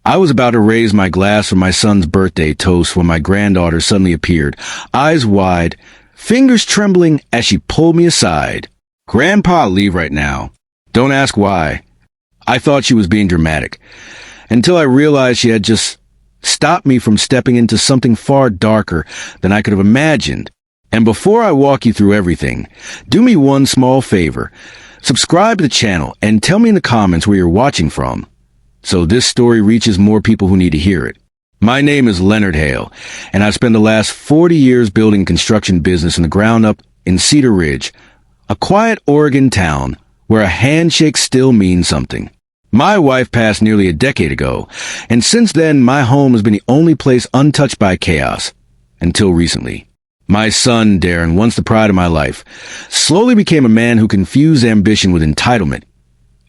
I was about to raise my glass for my son's birthday toast when my granddaughter suddenly appeared, eyes wide, fingers trembling as she pulled me aside. "Grandpa, leave right now." Don't ask why. I thought she was being dramatic, until I realized she had just stopped me from stepping into something far darker than I could have imagined. And before I walk you through everything, do me one small favor. Subscribe to the channel and tell me in the comments where you're watching from, so this story reaches more people who need to hear it. My name is Leonard Hale, and I've spent the last 40 years building a construction business from the ground up in Cedar Ridge, a quiet Oregon town where a handshake still means something. My wife passed nearly a decade ago, and since then my home has been the only place untouched by chaos, until recently. My son, Darren, once the pride of my life, slowly became a man who confused ambition with entitlement,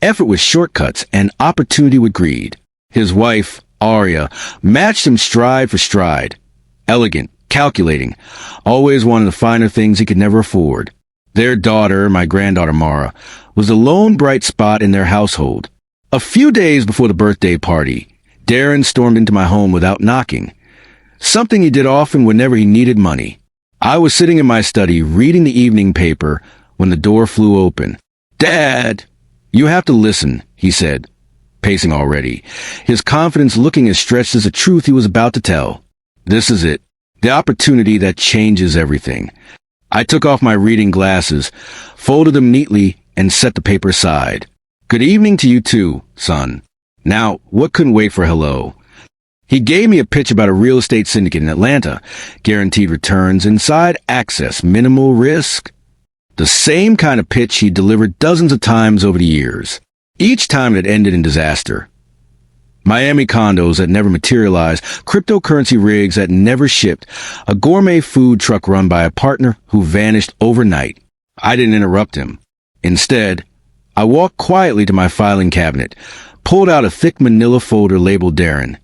effort with shortcuts, and opportunity with greed. His wife, Aria, matched him stride for stride. Elegant, calculating, always wanted the finer things he could never afford. Their daughter, my granddaughter Mara, was the lone bright spot in their household. A few days before the birthday party, Darren stormed into my home without knocking, something he did often whenever he needed money. I was sitting in my study reading the evening paper when the door flew open. "Dad, you have to listen," he said, pacing already, his confidence looking as stretched as the truth he was about to tell. "This is it, the opportunity that changes everything." I took off my reading glasses, folded them neatly, and set the paper aside. "Good evening to you too, son. Now, what couldn't wait for hello?" He gave me a pitch about a real estate syndicate in Atlanta, guaranteed returns, inside access, minimal risk. The same kind of pitch he delivered dozens of times over the years. Each time it ended in disaster. Miami condos that never materialized, cryptocurrency rigs that never shipped, a gourmet food truck run by a partner who vanished overnight. I didn't interrupt him. Instead, I walked quietly to my filing cabinet, pulled out a thick manila folder labeled Darren,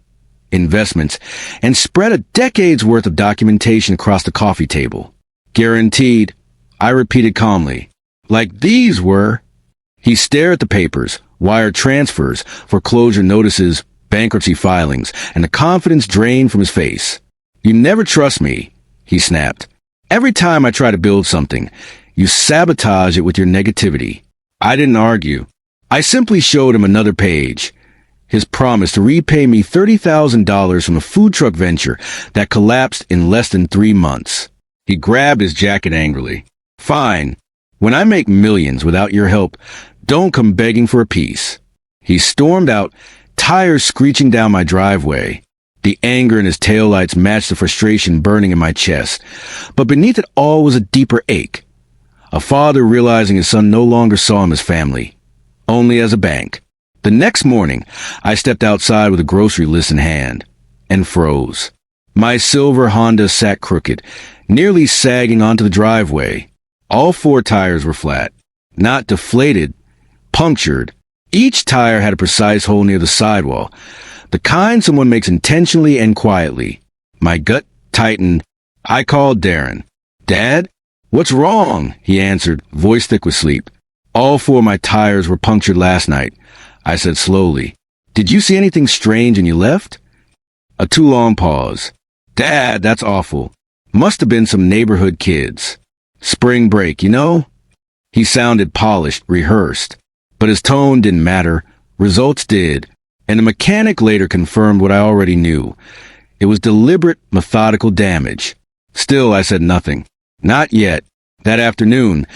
Investments, and spread a decade's worth of documentation across the coffee table. "Guaranteed," I repeated calmly. "Like these were." He stared at the papers, wire transfers, foreclosure notices, bankruptcy filings, and the confidence drained from his face. "You never trust me," he snapped. "Every time I try to build something, you sabotage it with your negativity." I didn't argue. I simply showed him another page. His promise to repay me $30,000 from a food truck venture that collapsed in less than 3 months. He grabbed his jacket angrily. "Fine. When I make millions without your help, don't come begging for a piece." He stormed out, tires screeching down my driveway. The anger in his taillights matched the frustration burning in my chest. But beneath it all was a deeper ache. A father realizing his son no longer saw him as family, only as a bank. The next morning, I stepped outside with a grocery list in hand, and froze. My silver Honda sat crooked, nearly sagging onto the driveway. All 4 tires were flat, not deflated, punctured. Each tire had a precise hole near the sidewall, the kind someone makes intentionally and quietly. My gut tightened. I called Darren. "Dad? What's wrong?" he answered, voice thick with sleep. "All 4 of my tires were punctured last night," I said slowly. "Did you see anything strange when you left?" A too long pause. "Dad, that's awful. Must have been some neighborhood kids. Spring break, you know?" He sounded polished, rehearsed. But his tone didn't matter. Results did. And the mechanic later confirmed what I already knew. It was deliberate, methodical damage. Still, I said nothing. Not yet. That afternoon,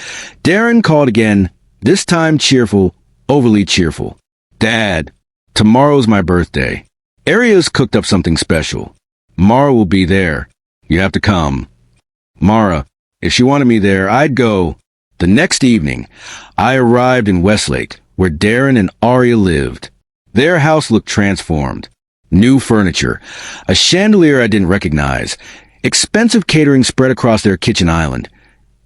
Darren called again, this time cheerful, overly cheerful. "Dad, tomorrow's my birthday. Aria's cooked up something special. Mara will be there. You have to come." Mara, if she wanted me there, I'd go. The next evening, I arrived in Westlake, where Darren and Aria lived. Their house looked transformed. New furniture, a chandelier I didn't recognize, expensive catering spread across their kitchen island,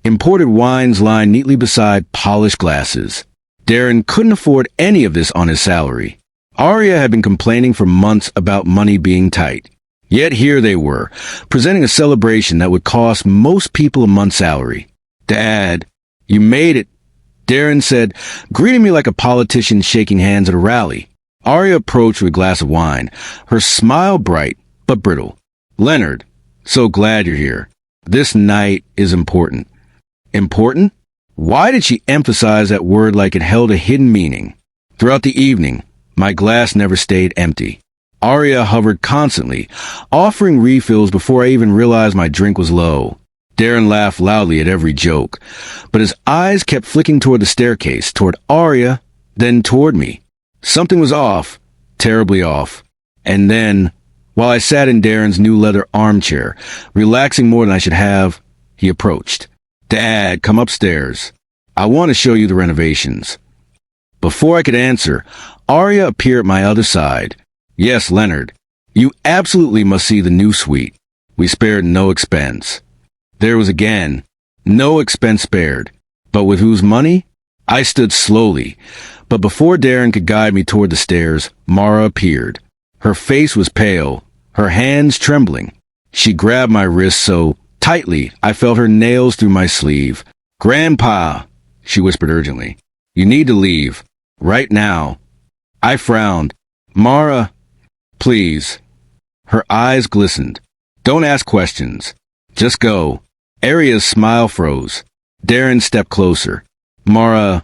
imported wines lined neatly beside polished glasses. Darren couldn't afford any of this on his salary. Aria had been complaining for months about money being tight. Yet here they were, presenting a celebration that would cost most people a month's salary. "Dad, you made it," Darren said, greeting me like a politician shaking hands at a rally. Arya approached with a glass of wine, her smile bright but brittle. Leonard, so glad you're here. This night is important. Important? Why did she emphasize that word like it held a hidden meaning? Throughout the evening, my glass never stayed empty. Arya hovered constantly, offering refills before I even realized my drink was low. Darren laughed loudly at every joke, but his eyes kept flicking toward the staircase, toward Arya, then toward me. Something was off, terribly off. And then, while I sat in Darren's new leather armchair, relaxing more than I should have, he approached. Dad, come upstairs. I want to show you the renovations. Before I could answer, Arya appeared at my other side. Yes, Leonard, you absolutely must see the new suite. We spared no expense. There was again, no expense spared. But with whose money? I stood slowly, but before Darren could guide me toward the stairs, Mara appeared. Her face was pale, her hands trembling. She grabbed my wrist so tightly I felt her nails through my sleeve. Grandpa, she whispered urgently, you need to leave. Right now. I frowned. Mara, please. Her eyes glistened. Don't ask questions. Just go. Arya's smile froze. Darren stepped closer. Mara,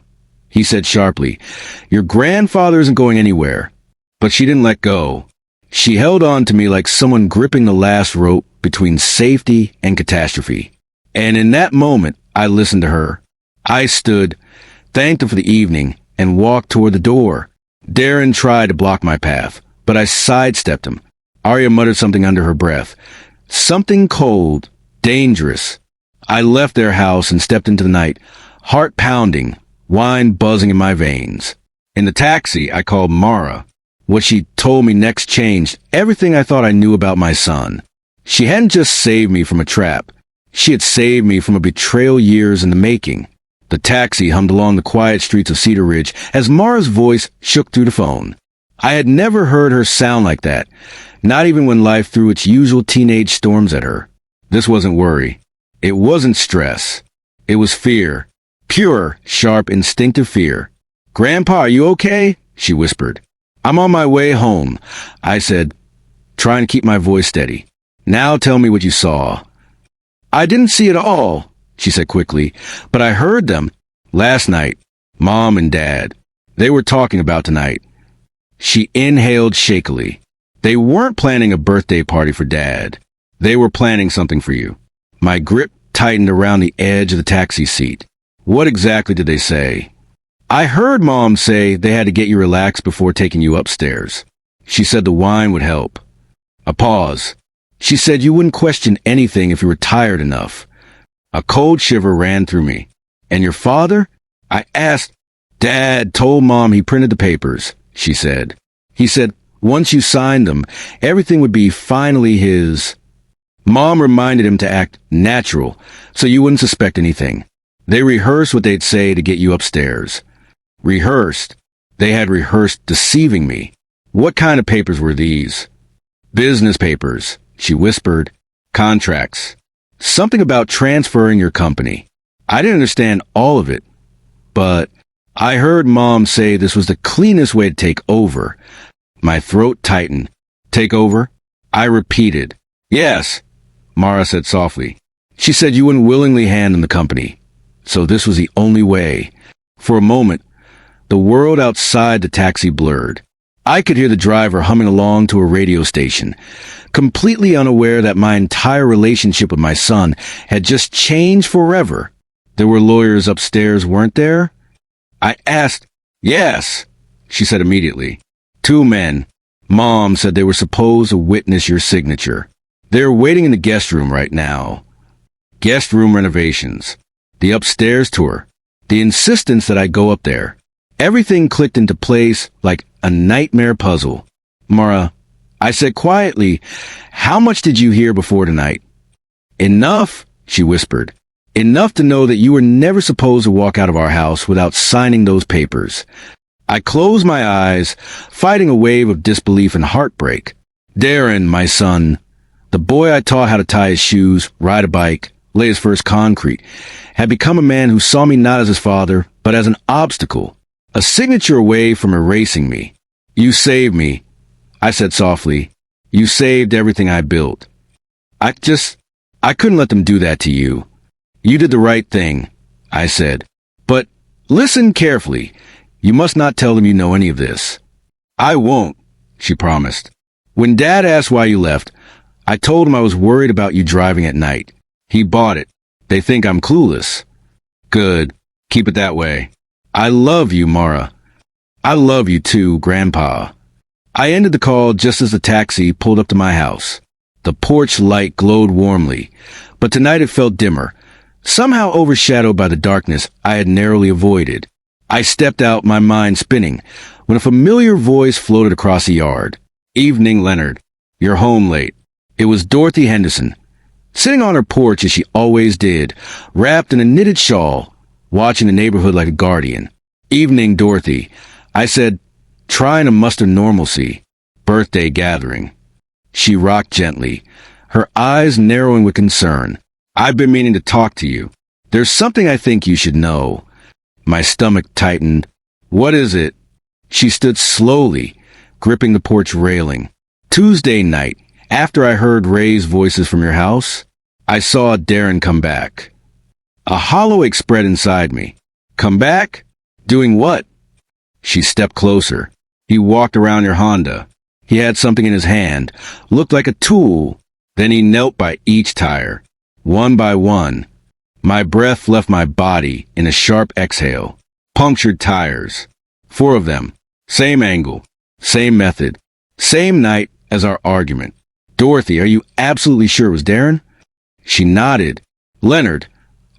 he said sharply, your grandfather isn't going anywhere. But she didn't let go. She held on to me like someone gripping the last rope between safety and catastrophe. And in that moment, I listened to her. I stood, thanked her for the evening, and walked toward the door. Darren tried to block my path, but I sidestepped him. Arya muttered something under her breath. Something cold, dangerous. I left their house and stepped into the night, heart pounding, wine buzzing in my veins. In the taxi, I called Mara. What she told me next changed everything I thought I knew about my son. She hadn't just saved me from a trap. She had saved me from a betrayal years in the making. The taxi hummed along the quiet streets of Cedar Ridge as Mara's voice shook through the phone. I had never heard her sound like that, not even when life threw its usual teenage storms at her. This wasn't worry. It wasn't stress. It was fear. Pure, sharp, instinctive fear. Grandpa, are you okay? She whispered. I'm on my way home, I said, trying to keep my voice steady. Now tell me what you saw. I didn't see it all, she said quickly, but I heard them. Last night, Mom and Dad. They were talking about tonight. She inhaled shakily. They weren't planning a birthday party for Dad. They were planning something for you. My grip tightened around the edge of the taxi seat. What exactly did they say? I heard Mom say they had to get you relaxed before taking you upstairs. She said the wine would help. A pause. She said you wouldn't question anything if you were tired enough. A cold shiver ran through me. And your father? I asked. Dad told Mom he printed the papers, she said. He said once you signed them, everything would be finally his. Mom reminded him to act natural, so you wouldn't suspect anything. They rehearsed what they'd say to get you upstairs. Rehearsed. They had rehearsed deceiving me. What kind of papers were these? Business papers, she whispered. Contracts. Something about transferring your company. I didn't understand all of it, but I heard Mom say this was the cleanest way to take over. My throat tightened. Take over? I repeated. Yes, Mara said softly. She said you wouldn't willingly hand them the company. So this was the only way. For a moment, the world outside the taxi blurred. I could hear the driver humming along to a radio station, completely unaware that my entire relationship with my son had just changed forever. There were lawyers upstairs, weren't there? I asked. Yes, she said immediately. 2 men. Mom said they were supposed to witness your signature. They're waiting in the guest room right now. Guest room renovations. The upstairs tour. The insistence that I go up there. Everything clicked into place like a nightmare puzzle. Mara, I said quietly, how much did you hear before tonight? Enough, she whispered. Enough to know that you were never supposed to walk out of our house without signing those papers. I closed my eyes, fighting a wave of disbelief and heartbreak. Darren, my son, the boy I taught how to tie his shoes, ride a bike, lay his first concrete, had become a man who saw me not as his father, but as an obstacle, a signature away from erasing me. You saved me, I said softly. You saved everything I built. I couldn't let them do that to you. You did the right thing, I said. But listen carefully. You must not tell them you know any of this. I won't, she promised. When Dad asked why you left, I told him I was worried about you driving at night. He bought it. They think I'm clueless. Good. Keep it that way. I love you, Mara. I love you too, Grandpa. I ended the call just as the taxi pulled up to my house. The porch light glowed warmly, but tonight it felt dimmer, somehow overshadowed by the darkness I had narrowly avoided. I stepped out, my mind spinning, when a familiar voice floated across the yard. Evening, Leonard. You're home late. It was Dorothy Henderson, sitting on her porch as she always did, wrapped in a knitted shawl, watching the neighborhood like a guardian. Evening, Dorothy. I said, trying to muster normalcy. Birthday gathering. She rocked gently, her eyes narrowing with concern. I've been meaning to talk to you. There's something I think you should know. My stomach tightened. What is it? She stood slowly, gripping the porch railing. Tuesday night, after I heard Ray's voices from your house, I saw Darren come back. A hollow ache spread inside me. Come back? Doing what? She stepped closer. He walked around your Honda. He had something in his hand, looked like a tool. Then he knelt by each tire, one by one. My breath left my body in a sharp exhale. Punctured tires. 4 of them. Same angle. Same method. Same night as our argument. Dorothy, are you absolutely sure it was Darren? She nodded. Leonard,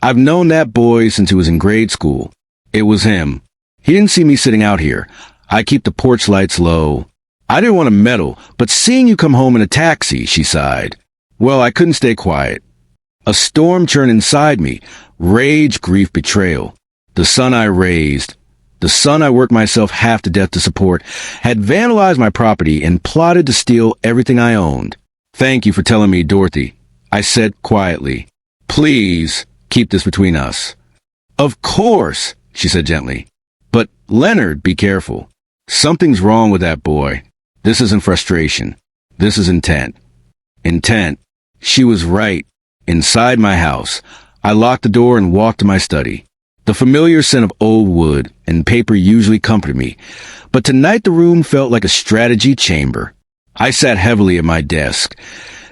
I've known that boy since he was in grade school. It was him. He didn't see me sitting out here. I keep the porch lights low. I didn't want to meddle, but seeing you come home in a taxi, she sighed. Well, I couldn't stay quiet. A storm churned inside me. Rage, grief, betrayal. The son I raised, the son I worked myself half to death to support, had vandalized my property and plotted to steal everything I owned. Thank you for telling me, Dorothy, I said quietly. Please keep this between us. Of course, she said gently. But, Leonard, be careful. Something's wrong with that boy. This isn't frustration. This is intent. Intent. She was right. Inside my house, I locked the door and walked to my study. The familiar scent of old wood and paper usually comforted me, but tonight the room felt like a strategy chamber. I sat heavily at my desk,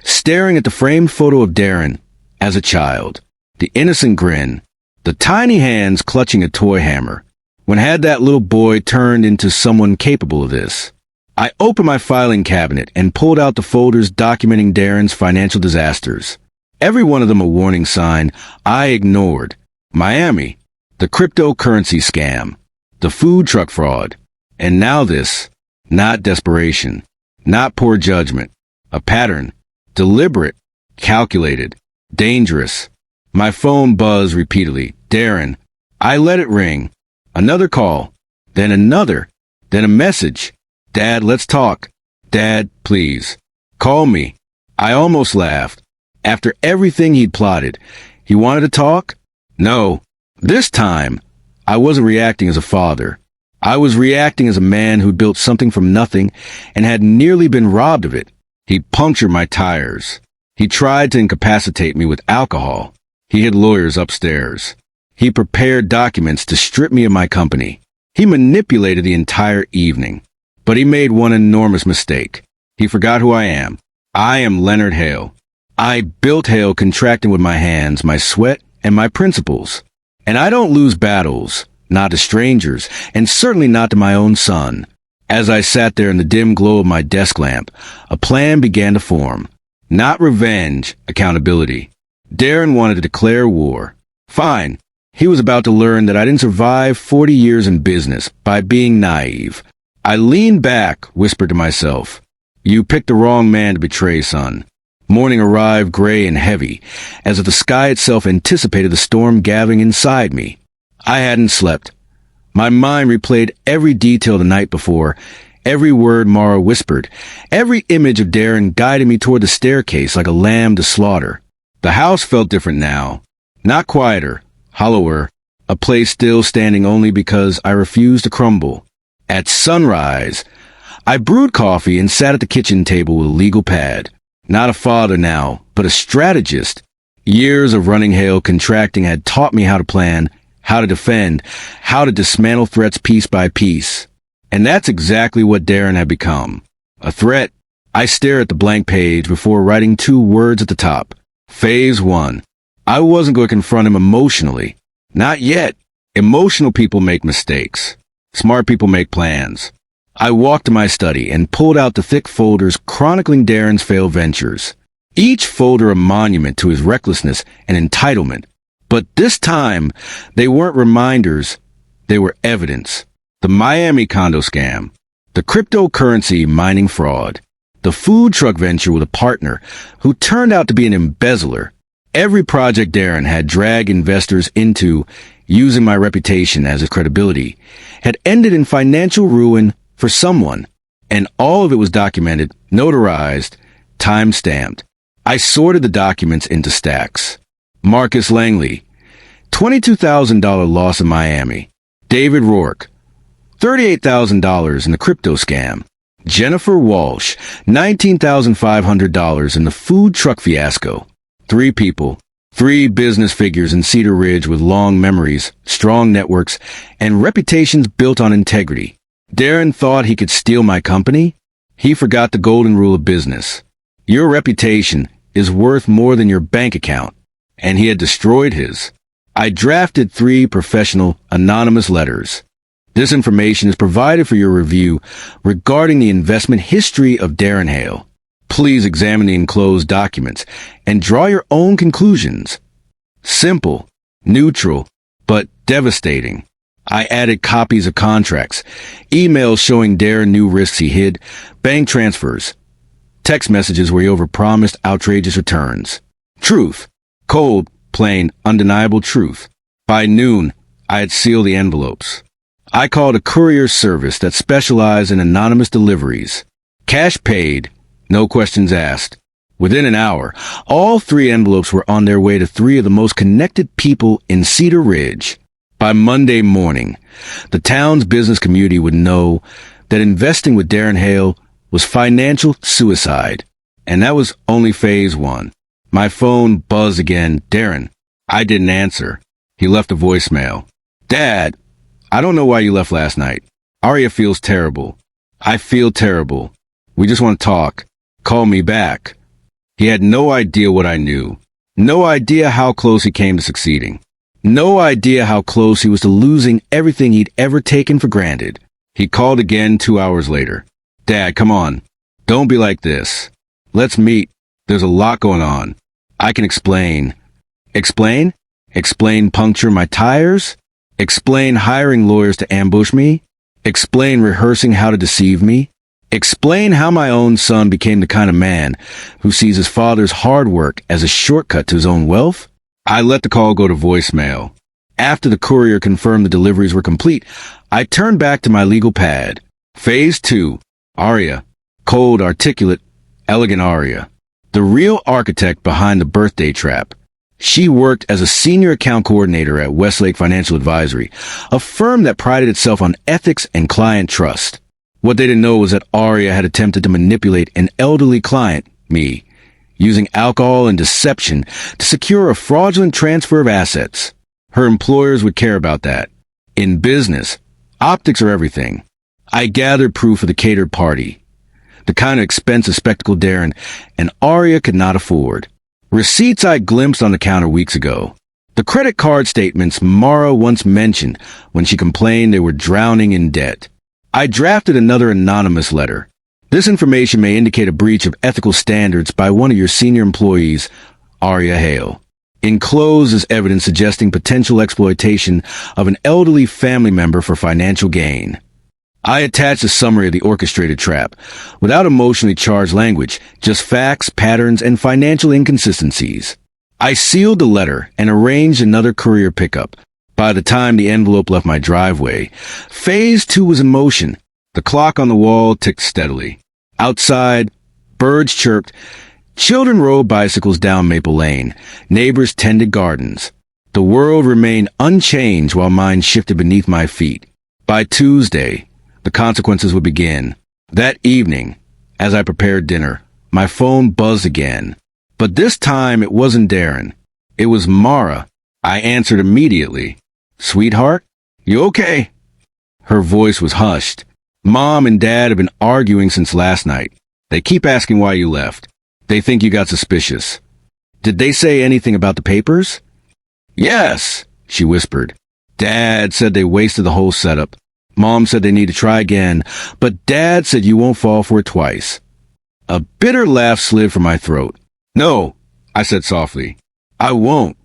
staring at the framed photo of Darren as a child, the innocent grin, the tiny hands clutching a toy hammer. When had that little boy turned into someone capable of this? I opened my filing cabinet and pulled out the folders documenting Darren's financial disasters. Every one of them a warning sign I ignored. Miami, the cryptocurrency scam, the food truck fraud, and now this. Not desperation, not poor judgment, a pattern, deliberate, calculated, dangerous. My phone buzzed repeatedly. Darren. I let it ring. Another call, then another, then a message. Dad, let's talk. Dad, please. Call me. I almost laughed. After everything he'd plotted, he wanted to talk? No. This time, I wasn't reacting as a father. I was reacting as a man who'd built something from nothing and had nearly been robbed of it. He punctured my tires. He tried to incapacitate me with alcohol. He hid lawyers upstairs. He prepared documents to strip me of my company. He manipulated the entire evening. But he made one enormous mistake. He forgot who I am. I am Leonard Hale. I built Hale contracting with my hands, my sweat, and my principles. And I don't lose battles, not to strangers, and certainly not to my own son. As I sat there in the dim glow of my desk lamp, a plan began to form. Not revenge, accountability. Darren wanted to declare war. Fine. He was about to learn that I didn't survive 40 years in business by being naive. I leaned back, whispered to myself, You picked the wrong man to betray, son. Morning arrived gray and heavy, as if the sky itself anticipated the storm gathering inside me. I hadn't slept. My mind replayed every detail the night before, every word Mara whispered, every image of Darren guided me toward the staircase like a lamb to slaughter. The house felt different now. Not quieter, hollower, a place still standing only because I refused to crumble. At sunrise, I brewed coffee and sat at the kitchen table with a legal pad. Not a father now, but a strategist. Years of running Hale contracting had taught me how to plan, how to defend, how to dismantle threats piece by piece. And that's exactly what Darren had become. A threat. I stare at the blank page before writing 2 words at the top. Phase 1. I wasn't going to confront him emotionally. Not yet. Emotional people make mistakes. Smart people make plans. I walked to my study and pulled out the thick folders chronicling Darren's failed ventures. Each folder a monument to his recklessness and entitlement. But this time, they weren't reminders, they were evidence. The Miami condo scam, the cryptocurrency mining fraud, the food truck venture with a partner who turned out to be an embezzler. Every project Darren had dragged investors into, using my reputation as his credibility, had ended in financial ruin for someone, and all of it was documented, notarized, time-stamped. I sorted the documents into stacks. Marcus Langley, $22,000 loss in Miami. David Rourke, $38,000 in the crypto scam. Jennifer Walsh, $19,500 in the food truck fiasco. 3 people, 3 business figures in Cedar Ridge with long memories, strong networks, and reputations built on integrity. Darren thought he could steal my company? He forgot the golden rule of business. Your reputation is worth more than your bank account, and he had destroyed his. I drafted 3 professional, anonymous letters. This information is provided for your review regarding the investment history of Darren Hale. Please examine the enclosed documents and draw your own conclusions. Simple, neutral, but devastating. I added copies of contracts, emails showing Darren knew risks he hid, bank transfers, text messages where he overpromised outrageous returns. Truth. Cold, plain, undeniable truth. By noon, I had sealed the envelopes. I called a courier service that specialized in anonymous deliveries. Cash paid, no questions asked. Within an hour, all 3 envelopes were on their way to 3 of the most connected people in Cedar Ridge. By Monday morning, the town's business community would know that investing with Darren Hale was financial suicide. And that was only phase 1. My phone buzzed again. Darren. I didn't answer. He left a voicemail. Dad, I don't know why you left last night. Aria feels terrible. I feel terrible. We just want to talk. Call me back. He had no idea what I knew. No idea how close he came to succeeding. No idea how close he was to losing everything he'd ever taken for granted. He called again 2 hours later. Dad, come on. Don't be like this. Let's meet. There's a lot going on. I can explain. Explain? Explain puncture my tires? Explain hiring lawyers to ambush me? Explain rehearsing how to deceive me? Explain how my own son became the kind of man who sees his father's hard work as a shortcut to his own wealth? I let the call go to voicemail. After the courier confirmed the deliveries were complete, I turned back to my legal pad. Phase 2. Aria. Cold, articulate, elegant Aria. The real architect behind the birthday trap. She worked as a senior account coordinator at Westlake Financial Advisory, a firm that prided itself on ethics and client trust. What they didn't know was that Aria had attempted to manipulate an elderly client, me, using alcohol and deception to secure a fraudulent transfer of assets. Her employers would care about that. In business, optics are everything. I gathered proof of the catered party, the kind of expensive spectacle Darren and Aria could not afford. Receipts I glimpsed on the counter weeks ago. The credit card statements Mara once mentioned when she complained they were drowning in debt. I drafted another anonymous letter. This information may indicate a breach of ethical standards by one of your senior employees, Aria Hale. Enclosed is evidence suggesting potential exploitation of an elderly family member for financial gain. I attached a summary of the orchestrated trap, without emotionally charged language, just facts, patterns, and financial inconsistencies. I sealed the letter and arranged another courier pickup. By the time the envelope left my driveway, phase 2 was in motion. The clock on the wall ticked steadily. Outside, birds chirped. Children rode bicycles down Maple Lane. Neighbors tended gardens. The world remained unchanged while mine shifted beneath my feet. By Tuesday, the consequences would begin. That evening, as I prepared dinner, my phone buzzed again. But this time it wasn't Darren. It was Mara. I answered immediately. "Sweetheart, you okay?" Her voice was hushed. "Mom and Dad have been arguing since last night. They keep asking why you left. They think you got suspicious." "Did they say anything about the papers?" "Yes," she whispered. "Dad said they wasted the whole setup. Mom said they need to try again, but Dad said you won't fall for it twice." A bitter laugh slid from my throat. "No," I said softly. "I won't."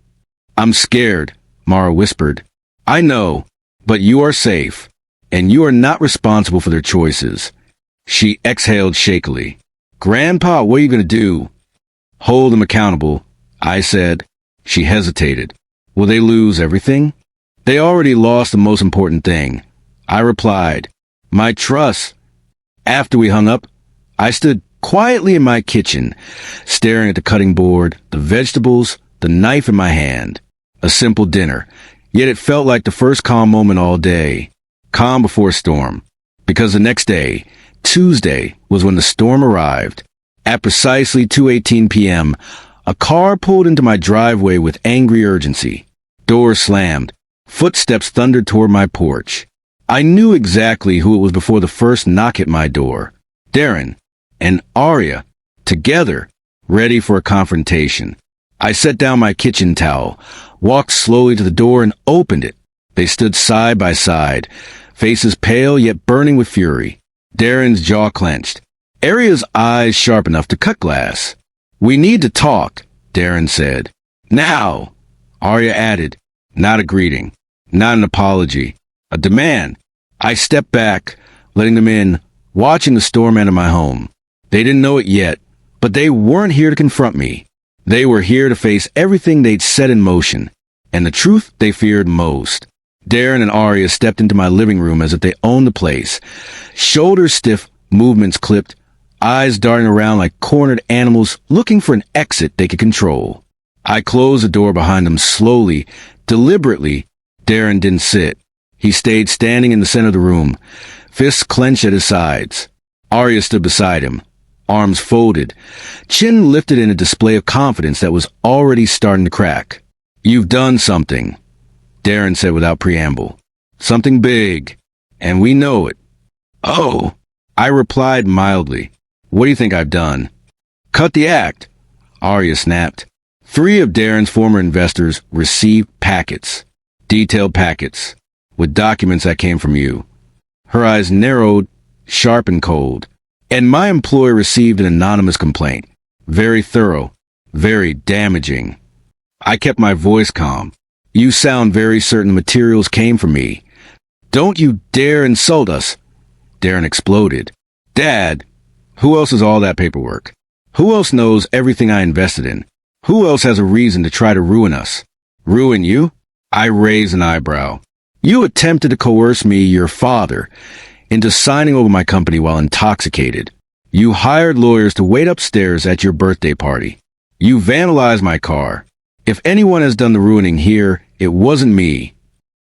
"I'm scared," Mara whispered. "I know, but you are safe, and you are not responsible for their choices." She exhaled shakily. "Grandpa, what are you going to do?" "Hold them accountable," I said. She hesitated. "Will they lose everything?" "They already lost the most important thing," I replied. "My trust." After we hung up, I stood quietly in my kitchen, staring at the cutting board, the vegetables, the knife in my hand. A simple dinner, yet it felt like the first calm moment all day. Calm before a storm. Because the next day, Tuesday, was when the storm arrived. At precisely 2:18 p.m., a car pulled into my driveway with angry urgency. Doors slammed. Footsteps thundered toward my porch. I knew exactly who it was before the first knock at my door. Darren and Arya, together, ready for a confrontation. I set down my kitchen towel, walked slowly to the door, and opened it. They stood side by side, faces pale yet burning with fury. Darren's jaw clenched, Arya's eyes sharp enough to cut glass. "We need to talk," Darren said. "Now," Arya added. Not a greeting, not an apology, a demand. I stepped back, letting them in, watching the storm enter my home. They didn't know it yet, but they weren't here to confront me. They were here to face everything they'd set in motion, and the truth they feared most. Darren and Arya stepped into my living room as if they owned the place. Shoulders stiff, movements clipped, eyes darting around like cornered animals looking for an exit they could control. I closed the door behind them slowly, deliberately. Darren didn't sit. He stayed standing in the center of the room, fists clenched at his sides. Arya stood beside him, arms folded, chin lifted in a display of confidence that was already starting to crack. "You've done something," Darren said without preamble. "Something big, and we know it." "Oh," I replied mildly. "What do you think I've done?" "Cut the act," Arya snapped. 3 of Darren's former investors received packets, detailed packets, with documents that came from you. Her eyes narrowed, sharp and cold. "And my employer received an anonymous complaint. Very thorough, very damaging." I kept my voice calm. "You sound very certain the materials came from me. Don't you dare insult us." Darren exploded. "Dad, who else has all that paperwork? Who else knows everything I invested in? Who else has a reason to try to ruin us?" "Ruin you?" I raised an eyebrow. "You attempted to coerce me, your father, into signing over my company while intoxicated. You hired lawyers to wait upstairs at your birthday party. You vandalized my car. If anyone has done the ruining here, it wasn't me."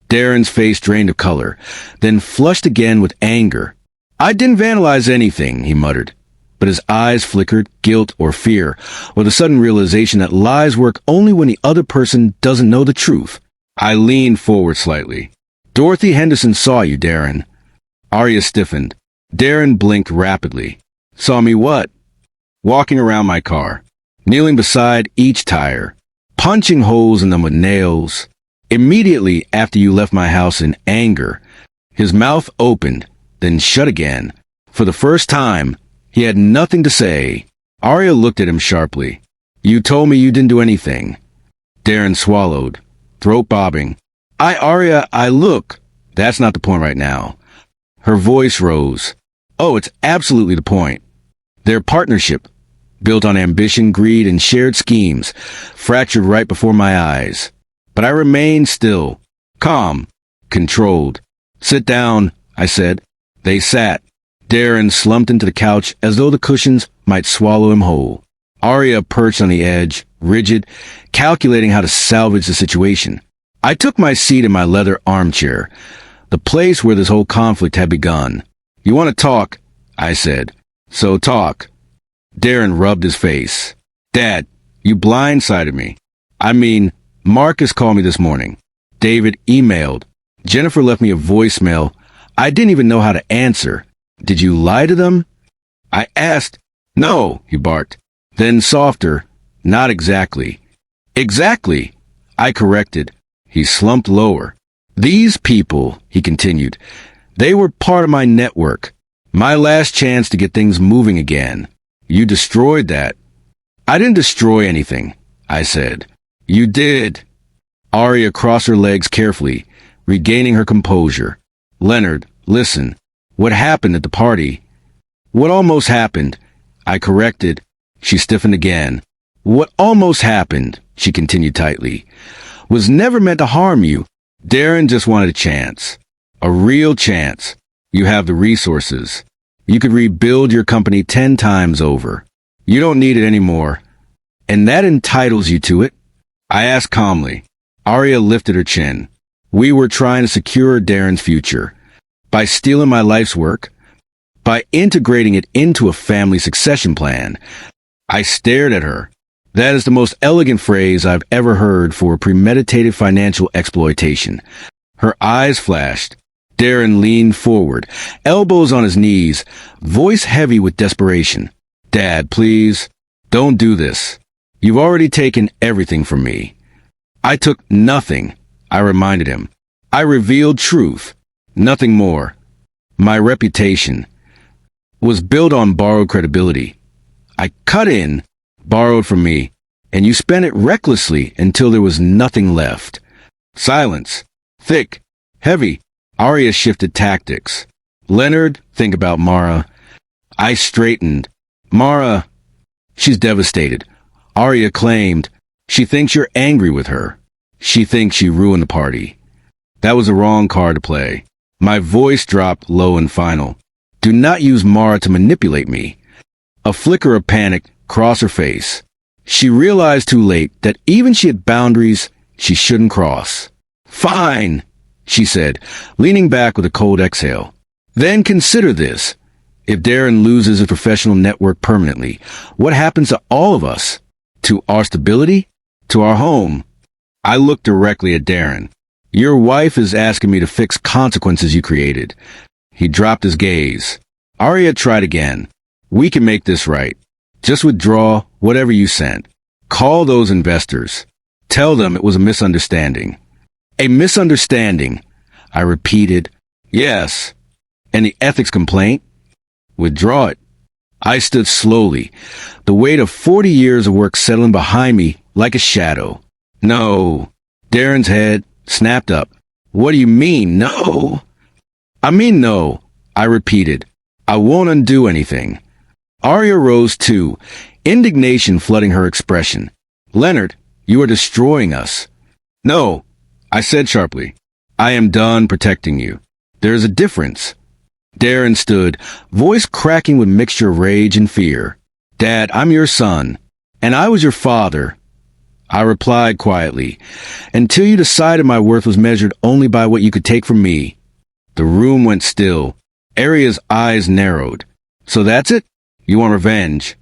Darren's face drained of color, then flushed again with anger. "I didn't vandalize anything," he muttered. But his eyes flickered, guilt or fear, or the sudden realization that lies work only when the other person doesn't know the truth. I leaned forward slightly. "Dorothy Henderson saw you, Darren." Arya stiffened. Darren blinked rapidly. "Saw me what?" "Walking around my car, kneeling beside each tire, punching holes in them with nails. Immediately after you left my house in anger." His mouth opened, then shut again. For the first time, he had nothing to say. Arya looked at him sharply. "You told me you didn't do anything." Darren swallowed, throat bobbing. Arya, look. That's not the point right now." Her voice rose. "Oh, it's absolutely the point. Their partnership, built on ambition, greed, and shared schemes, fractured right before my eyes. But I remained still, calm, controlled. "Sit down," I said. They sat. Darren slumped into the couch as though the cushions might swallow him whole. Arya perched on the edge, rigid, calculating how to salvage the situation. I took my seat in my leather armchair, the place where this whole conflict had begun. "You want to talk?" I said. So talk. Darren rubbed his face. Dad, you blindsided me. I mean, Marcus called me this morning. David emailed. Jennifer left me a voicemail. I didn't even know how to answer. Did you lie to them? I asked. No, he barked. Then softer. Not exactly. Exactly, I corrected. He slumped lower. These people, he continued, they were part of my network. My last chance to get things moving again. You destroyed that. I didn't destroy anything, I said. You did. Arya crossed her legs carefully, regaining her composure. Leonard, listen. What happened at the party? What almost happened? I corrected. She stiffened again. What almost happened, she continued tightly, was never meant to harm you. Darren just wanted a chance. A real chance. You have the resources. You could rebuild your company 10 times over. You don't need it anymore. And that entitles you to it? I asked calmly. Arya lifted her chin. We were trying to secure Darren's future. By stealing my life's work. By integrating it into a family succession plan. I stared at her. That is the most elegant phrase I've ever heard for premeditated financial exploitation. Her eyes flashed. Darren leaned forward, elbows on his knees, voice heavy with desperation. Dad, please, don't do this. You've already taken everything from me. I took nothing, I reminded him. I revealed truth, nothing more. My reputation was built on borrowed credibility. I cut in, borrowed from me, and you spent it recklessly until there was nothing left. Silence. Thick. Heavy. Arya shifted tactics. Leonard, think about Mara. I straightened. Mara, she's devastated. Arya claimed, she thinks you're angry with her. She thinks she ruined the party. That was the wrong card to play. My voice dropped low and final. Do not use Mara to manipulate me. A flicker of panic crossed her face. She realized too late that even she had boundaries she shouldn't cross. Fine, she said, leaning back with a cold exhale. Then consider this. If Darren loses his professional network permanently, what happens to all of us? To our stability? To our home? I looked directly at Darren. Your wife is asking me to fix consequences you created. He dropped his gaze. Arya tried again. We can make this right. Just withdraw whatever you sent. Call those investors. Tell them it was a misunderstanding. A misunderstanding, I repeated. Yes. And the ethics complaint? Withdraw it. I stood slowly, the weight of 40 years of work settling behind me like a shadow. No. Darren's head snapped up. What do you mean, no? I mean no, I repeated. I won't undo anything. Arya rose too, indignation flooding her expression. Leonard, you are destroying us. No, I said sharply. I am done protecting you. There is a difference. Darren stood, voice cracking with mixture of rage and fear. Dad, I'm your son, and I was your father. I replied quietly, until you decided my worth was measured only by what you could take from me. The room went still. Arya's eyes narrowed. So that's it? You want revenge?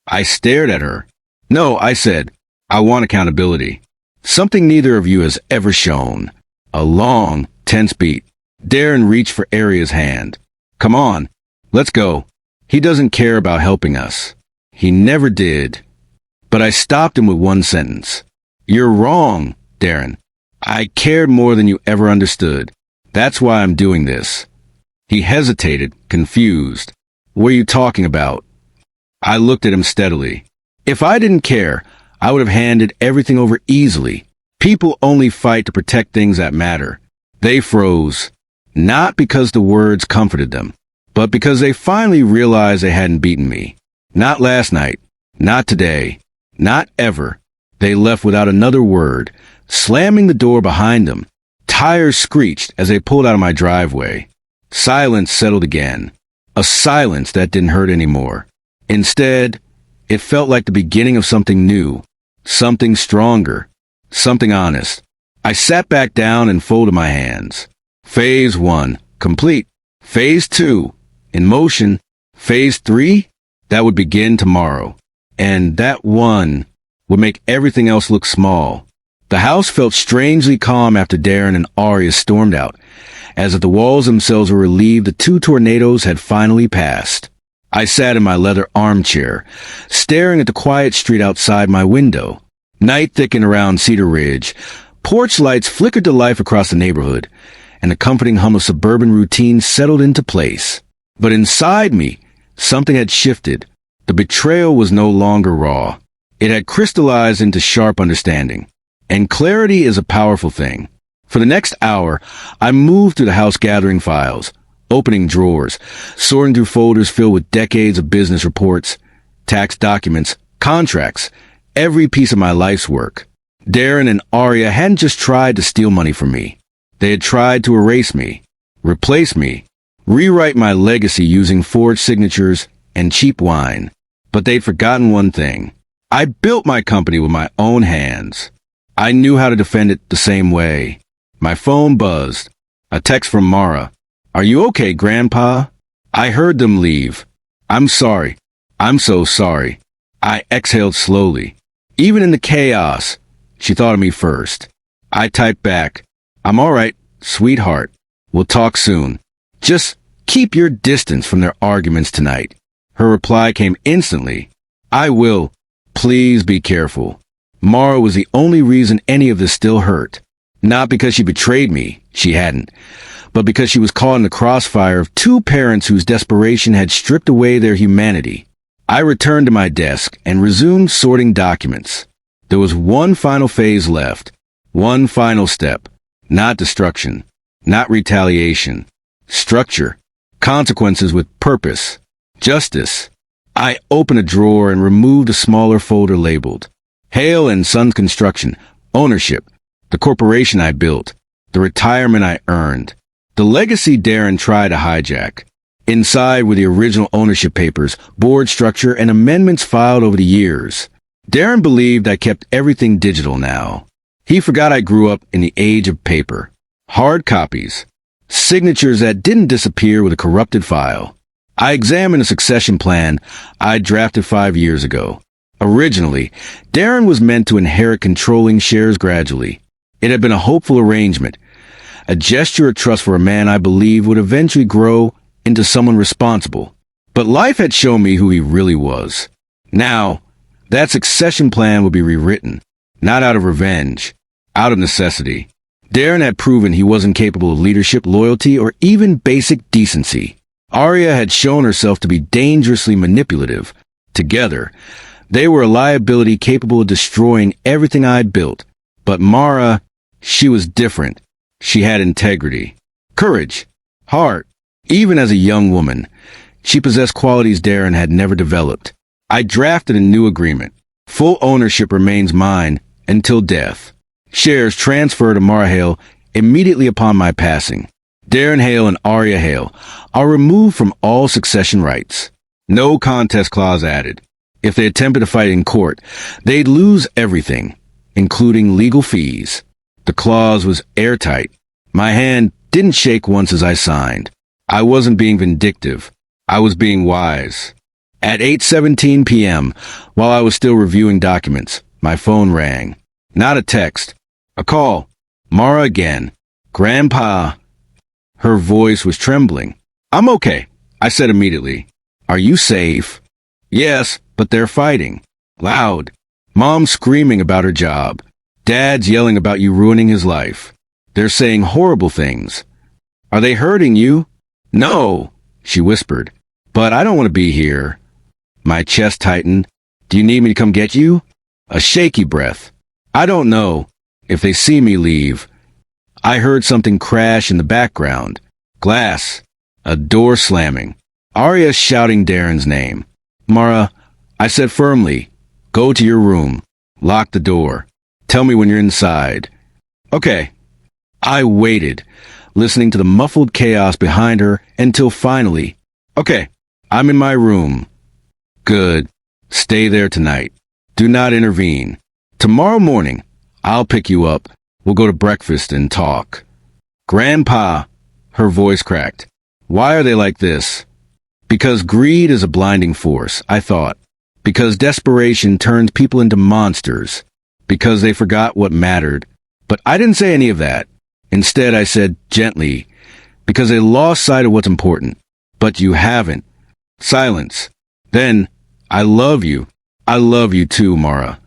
I stared at her. No, I said, I want accountability. Something neither of you has ever shown. A long, tense beat. Darren reached for Arya's hand. Come on, let's go. He doesn't care about helping us. He never did. But I stopped him with one sentence. You're wrong, Darren. I cared more than you ever understood. That's why I'm doing this. He hesitated, confused. What are you talking about? I looked at him steadily. If I didn't care, I would have handed everything over easily. People only fight to protect things that matter. They froze. Not because the words comforted them, but because they finally realized they hadn't beaten me. Not last night. Not today. Not ever. They left without another word, slamming the door behind them. Tires screeched as they pulled out of my driveway. Silence settled again. A silence that didn't hurt anymore. Instead, it felt like the beginning of something new, something stronger, something honest. I sat back down and folded my hands. Phase 1, complete. Phase 2, in motion. Phase 3? That would begin tomorrow. And that one would make everything else look small. The house felt strangely calm after Darren and Arya stormed out, as if the walls themselves were relieved the two tornadoes had finally passed. I sat in my leather armchair, staring at the quiet street outside my window. Night thickened around Cedar Ridge. Porch lights flickered to life across the neighborhood, and the comforting hum of suburban routine settled into place. But inside me, something had shifted. The betrayal was no longer raw. It had crystallized into sharp understanding. And clarity is a powerful thing. For the next hour, I moved through the house gathering files, opening drawers, sorting through folders filled with decades of business reports, tax documents, contracts, every piece of my life's work. Darren and Arya hadn't just tried to steal money from me. They had tried to erase me, replace me, rewrite my legacy using forged signatures and cheap wine. But they'd forgotten one thing. I built my company with my own hands. I knew how to defend it the same way. My phone buzzed. A text from Mara. "Are you okay, Grandpa?" I heard them leave. "I'm sorry. I'm so sorry." I exhaled slowly. Even in the chaos, she thought of me first. I typed back, "I'm all right, sweetheart. We'll talk soon. Just keep your distance from their arguments tonight." Her reply came instantly. "I will. Please be careful." Mara was the only reason any of this still hurt. Not because she betrayed me, she hadn't, but because she was caught in the crossfire of two parents whose desperation had stripped away their humanity. I returned to my desk and resumed sorting documents. There was one final phase left, one final step. Not destruction, not retaliation. Structure, consequences with purpose, justice. I opened a drawer and removed a smaller folder labeled Hale and Sons Construction, ownership, the corporation I built, the retirement I earned, the legacy Darren tried to hijack. Inside were the original ownership papers, board structure, and amendments filed over the years. Darren believed I kept everything digital now. He forgot I grew up in the age of paper. Hard copies. Signatures that didn't disappear with a corrupted file. I examined a succession plan I'd drafted 5 years ago. Originally, Darren was meant to inherit controlling shares gradually. It had been a hopeful arrangement, a gesture of trust for a man I believed would eventually grow into someone responsible. But life had shown me who he really was. Now, that succession plan would be rewritten, not out of revenge, out of necessity. Darren had proven he wasn't capable of leadership, loyalty, or even basic decency. Arya had shown herself to be dangerously manipulative. Together, they were a liability capable of destroying everything I'd built. But Mara, she was different. She had integrity, courage, heart. Even as a young woman, she possessed qualities Darren had never developed. I drafted a new agreement. Full ownership remains mine until death. Shares transferred to Mara Hale immediately upon my passing. Darren Hale and Arya Hale are removed from all succession rights. No contest clause added. If they attempted to fight in court, they'd lose everything, including legal fees. The clause was airtight. My hand didn't shake once as I signed. I wasn't being vindictive. I was being wise. At 8:17 p.m., while I was still reviewing documents, my phone rang. Not a text. A call. Mara again. "Grandpa." Her voice was trembling. "I'm okay," I said immediately. "Are you safe?" "Yes, but they're fighting. Loud. Mom's screaming about her job. Dad's yelling about you ruining his life. They're saying horrible things." "Are they hurting you?" "No," she whispered. "But I don't want to be here." My chest tightened. "Do you need me to come get you?" A shaky breath. "I don't know. If they see me leave." I heard something crash in the background. Glass. A door slamming. Arya shouting Darren's name. "Mara," I said firmly, "go to your room. Lock the door. Tell me when you're inside." "Okay." I waited, listening to the muffled chaos behind her until finally, "Okay, I'm in my room." "Good. Stay there tonight. Do not intervene. Tomorrow morning, I'll pick you up. We'll go to breakfast and talk." "Grandpa," her voice cracked. "Why are they like this?" Because greed is a blinding force, I thought. Because desperation turns people into monsters. Because they forgot what mattered. But I didn't say any of that. Instead, I said gently, because they lost sight of what's important. But you haven't. Silence. Then, I love you. I love you too, Mara.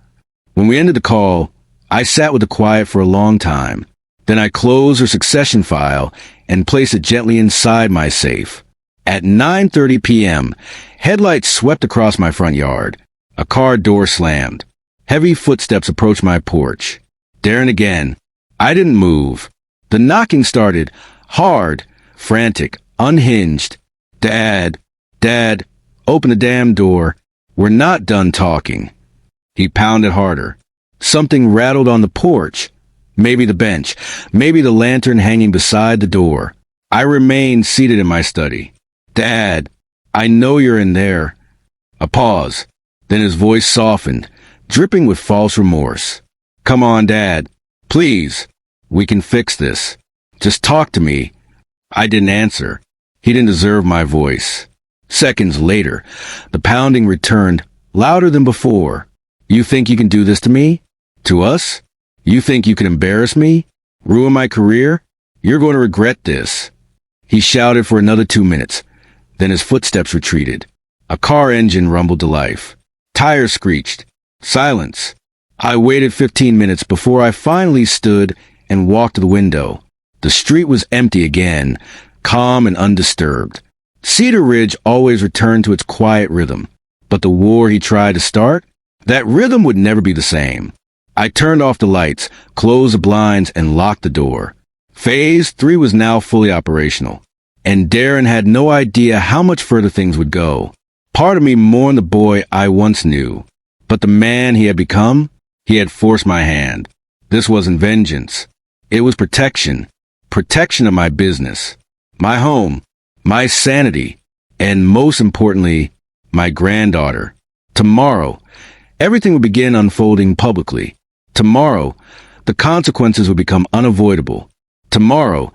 When we ended the call, I sat with the quiet for a long time. Then I closed her succession file and placed it gently inside my safe. At 9:30 p.m., headlights swept across my front yard. A car door slammed. Heavy footsteps approached my porch. Darren again. I didn't move. The knocking started, hard, frantic, unhinged. Dad, open the damn door. We're not done talking. He pounded harder. Something rattled on the porch. Maybe the bench, maybe the lantern hanging beside the door. I remained seated in my study. Dad, I know you're in there. A pause. Then his voice softened, dripping with false remorse. Come on, Dad. Please. We can fix this. Just talk to me. I didn't answer. He didn't deserve my voice. Seconds later, the pounding returned, louder than before. You think you can do this to me? To us? You think you can embarrass me? Ruin my career? You're going to regret this. He shouted for another 2 minutes. Then his footsteps retreated. A car engine rumbled to life. Tires screeched. Silence. I waited 15 minutes before I finally stood and walked to the window. The street was empty again, calm and undisturbed. Cedar Ridge always returned to its quiet rhythm. But the war he tried to start? That rhythm would never be the same. I turned off the lights, closed the blinds, and locked the door. Phase 3 was now fully operational, and Darren had no idea how much further things would go. Part of me mourned the boy I once knew, but the man he had become, he had forced my hand. This wasn't vengeance. It was protection. Protection of my business, my home, my sanity, and most importantly, my granddaughter. Tomorrow, everything would begin unfolding publicly. Tomorrow, the consequences would become unavoidable. Tomorrow,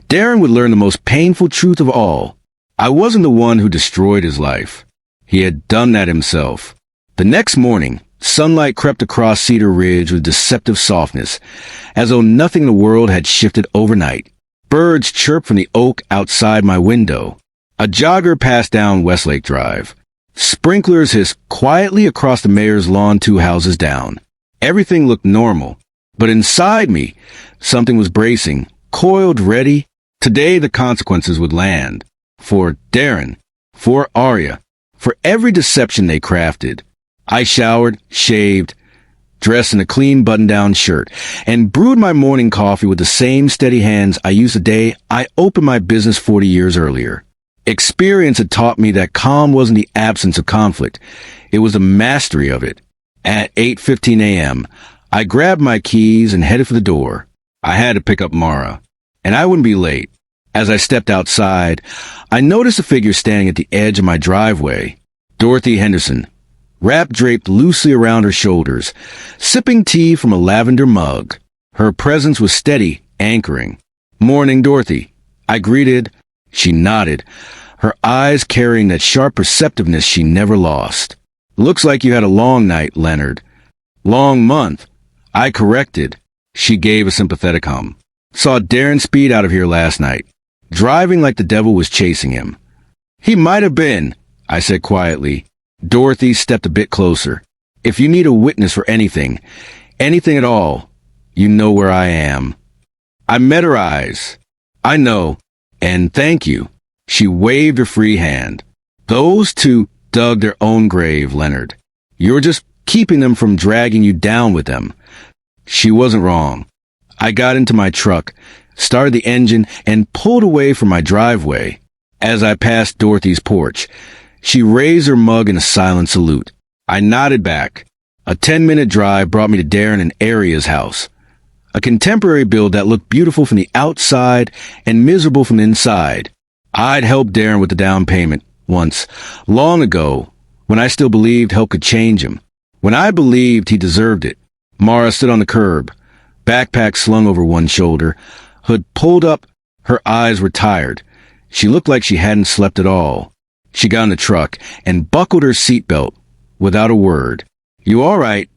Darren would learn the most painful truth of all. I wasn't the one who destroyed his life. He had done that himself. The next morning, sunlight crept across Cedar Ridge with deceptive softness, as though nothing in the world had shifted overnight. Birds chirped from the oak outside my window. A jogger passed down Westlake Drive. Sprinklers hissed quietly across the mayor's lawn 2 houses down. Everything looked normal, but inside me, something was bracing, coiled ready. Today the consequences would land. For Darren, for Arya, for every deception they crafted. I showered, shaved, dressed in a clean button-down shirt, and brewed my morning coffee with the same steady hands I used the day I opened my business 40 years earlier. Experience had taught me that calm wasn't the absence of conflict. It was the mastery of it. At 8:15 a.m., I grabbed my keys and headed for the door. I had to pick up Mara, and I wouldn't be late. As I stepped outside, I noticed a figure standing at the edge of my driveway. Dorothy Henderson, wrap draped loosely around her shoulders, sipping tea from a lavender mug. Her presence was steady, anchoring. "Morning, Dorothy," I greeted. She nodded, her eyes carrying that sharp perceptiveness she never lost. "Looks like you had a long night, Leonard." "Long month," I corrected. She gave a sympathetic hum. "Saw Darren speed out of here last night, driving like the devil was chasing him." "He might have been," I said quietly. Dorothy stepped a bit closer. "If you need a witness for anything at all, you know where I am." I met her eyes. "I know, and thank you." She waved her free hand. "Those two dug their own grave, Leonard. You're just keeping them from dragging you down with them." She wasn't wrong. I got into my truck, started the engine, and pulled away from my driveway. As I passed Dorothy's porch, she raised her mug in a silent salute. I nodded back. A 10-minute drive brought me to Darren and Aria's house. A contemporary build that looked beautiful from the outside and miserable from the inside. I'd helped Darren with the down payment once, long ago, when I still believed help could change him. When I believed he deserved it. Mara stood on the curb, backpack slung over one shoulder, hood pulled up. Her eyes were tired. She looked like she hadn't slept at all. She got in the truck and buckled her seatbelt without a word. You all right?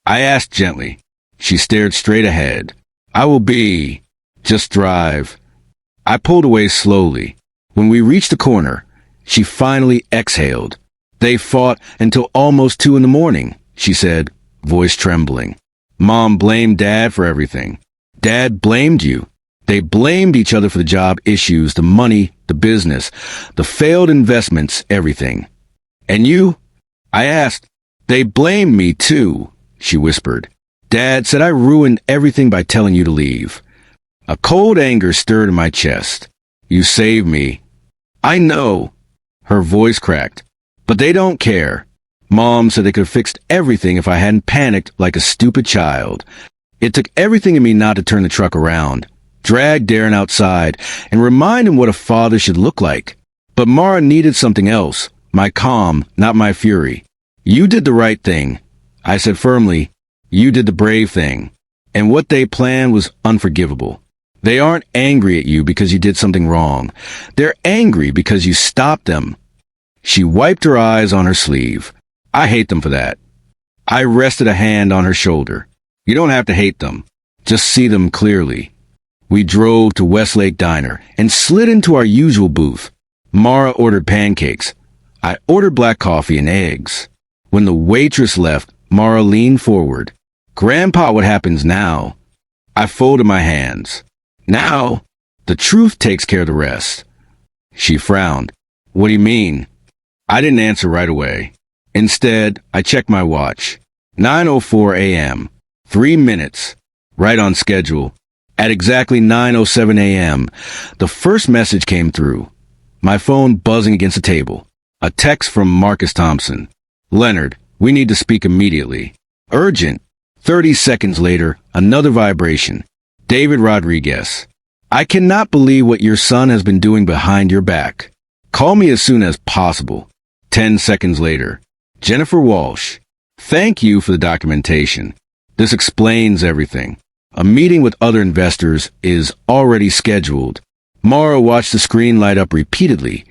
I asked gently. She stared straight ahead. I will be. Just drive. I pulled away slowly. When we reached the corner, she finally exhaled. They fought until almost 2 in the morning, she said, voice trembling. Mom blamed Dad for everything. Dad blamed you. They blamed each other for the job issues, the money, the business, the failed investments, everything. And you? I asked. They blamed me too, she whispered. Dad said I ruined everything by telling you to leave. A cold anger stirred in my chest. You saved me. I know. Her voice cracked. But they don't care. Mom said they could have fixed everything if I hadn't panicked like a stupid child. It took everything in me not to turn the truck around, drag Darren outside, and remind him what a father should look like. But Mara needed something else, my calm, not my fury. You did the right thing. I said firmly, you did the brave thing. And what they planned was unforgivable. They aren't angry at you because you did something wrong. They're angry because you stopped them. She wiped her eyes on her sleeve. I hate them for that. I rested a hand on her shoulder. You don't have to hate them. Just see them clearly. We drove to Westlake Diner and slid into our usual booth. Mara ordered pancakes. I ordered black coffee and eggs. When the waitress left, Mara leaned forward. Grandpa, what happens now? I folded my hands. Now, the truth takes care of the rest. She frowned. What do you mean? I didn't answer right away. Instead, I checked my watch. 9:04 a.m. 3 minutes. Right on schedule. At exactly 9:07 a.m., the first message came through. My phone buzzing against the table. A text from Marcus Thompson. Leonard, we need to speak immediately. Urgent. 30 seconds later, another vibration. David Rodriguez. I cannot believe what your son has been doing behind your back. Call me as soon as possible. 10 seconds later. Jennifer Walsh. Thank you for the documentation. This explains everything. A meeting with other investors is already scheduled. Mara watched the screen light up repeatedly,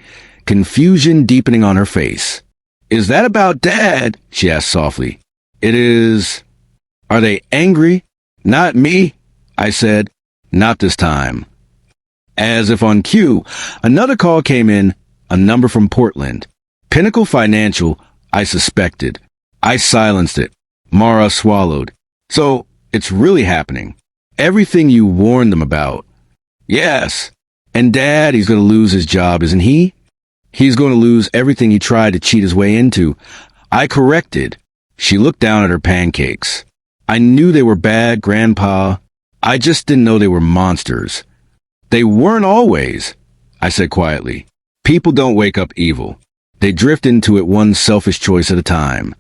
confusion deepening on her face. Is that about Dad? She asked softly. It is. Are they angry? Not me, I said. Not this time. As if on cue, another call came in, a number from Portland. Pinnacle Financial, I suspected. I silenced it. Mara swallowed. So, it's really happening. Everything you warned them about. Yes. And Dad, he's going to lose his job, isn't he? He's going to lose everything he tried to cheat his way into. I corrected. She looked down at her pancakes. I knew they were bad, Grandpa. I just didn't know they were monsters. They weren't always, I said quietly. People don't wake up evil. They drift into it one selfish choice at a time.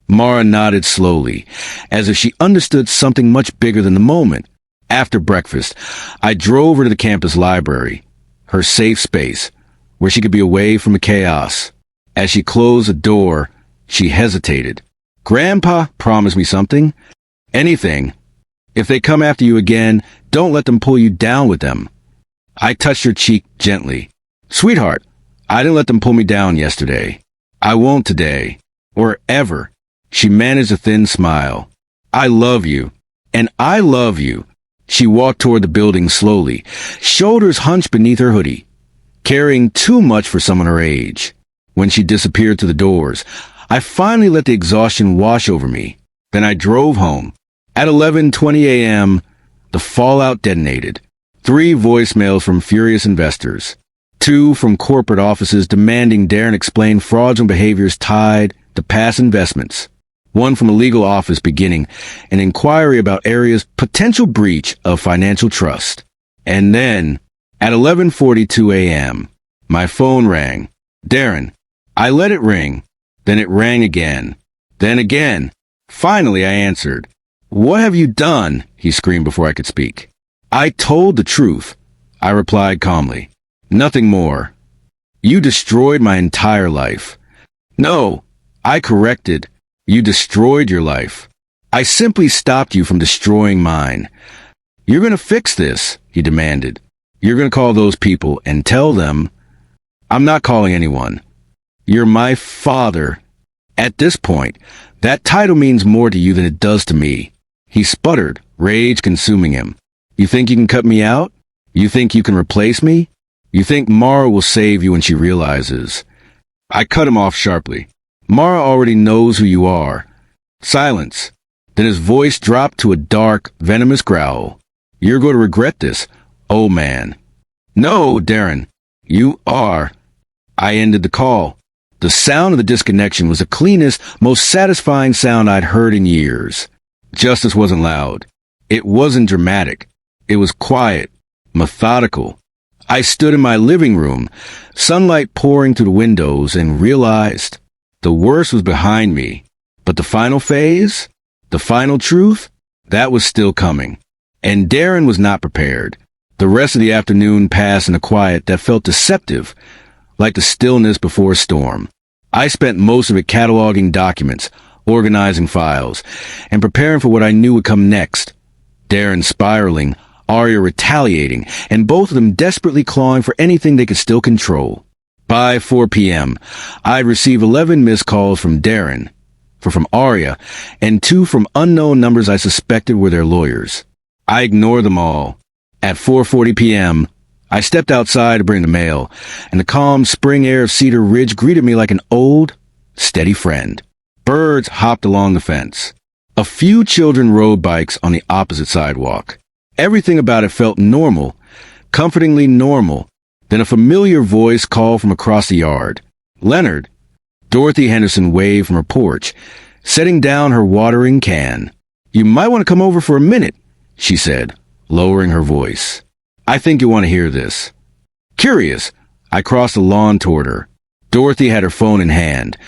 Mara nodded slowly, as if she understood something much bigger than the moment. After breakfast, I drove her to the campus library, her safe space, where she could be away from the chaos. As she closed the door, she hesitated. Grandpa promised me something. Anything. If they come after you again, don't let them pull you down with them. I touched her cheek gently. Sweetheart, I didn't let them pull me down yesterday. I won't today. Or ever. She managed a thin smile. I love you. And I love you. She walked toward the building slowly, shoulders hunched beneath her hoodie, carrying too much for someone her age. When she disappeared to the doors, I finally let the exhaustion wash over me. Then I drove home. At 11:20 a.m., the fallout detonated. 3 voicemails from furious investors. 2 from corporate offices demanding Darren explain fraudulent behaviors tied to past investments. 1 from a legal office beginning an inquiry about areas potential breach of financial trust. And then, at 11:42 a.m., my phone rang. Darren. I let it ring. Then it rang again. Then again. Finally, I answered. What have you done? He screamed before I could speak. I told the truth, I replied calmly. Nothing more. You destroyed my entire life. No, I corrected. You destroyed your life. I simply stopped you from destroying mine. You're going to fix this, he demanded. You're going to call those people and tell them. I'm not calling anyone. You're my father. At this point, that title means more to you than it does to me. He sputtered, rage consuming him. You think you can cut me out? You think you can replace me? You think Mara will save you when she realizes? I cut him off sharply. Mara already knows who you are. Silence. Then his voice dropped to a dark, venomous growl. You're going to regret this, old man. No, Darren. You are. I ended the call. The sound of the disconnection was the cleanest, most satisfying sound I'd heard in years. Justice wasn't loud. It wasn't dramatic. It was quiet, methodical. I stood in my living room, sunlight pouring through the windows, and realized the worst was behind me. But the final phase, the final truth, that was still coming. And Darren was not prepared. The rest of the afternoon passed in a quiet that felt deceptive, like the stillness before a storm. I spent most of it cataloging documents, organizing files, and preparing for what I knew would come next. Darren spiraling, Arya retaliating, and both of them desperately clawing for anything they could still control. By 4 p.m., I'd received 11 missed calls from Darren, from Arya, and 2 from unknown numbers I suspected were their lawyers. I ignored them all. At 4:40 p.m., I stepped outside to bring the mail, and the calm spring air of Cedar Ridge greeted me like an old, steady friend. Birds hopped along the fence. A few children rode bikes on the opposite sidewalk. Everything about it felt normal, comfortingly normal. Then a familiar voice called from across the yard. Leonard. Dorothy Henderson waved from her porch, setting down her watering can. You might want to come over for a minute, she said, lowering her voice. I think you'll want to hear this. Curious, I crossed the lawn toward her. Dorothy had her phone in hand.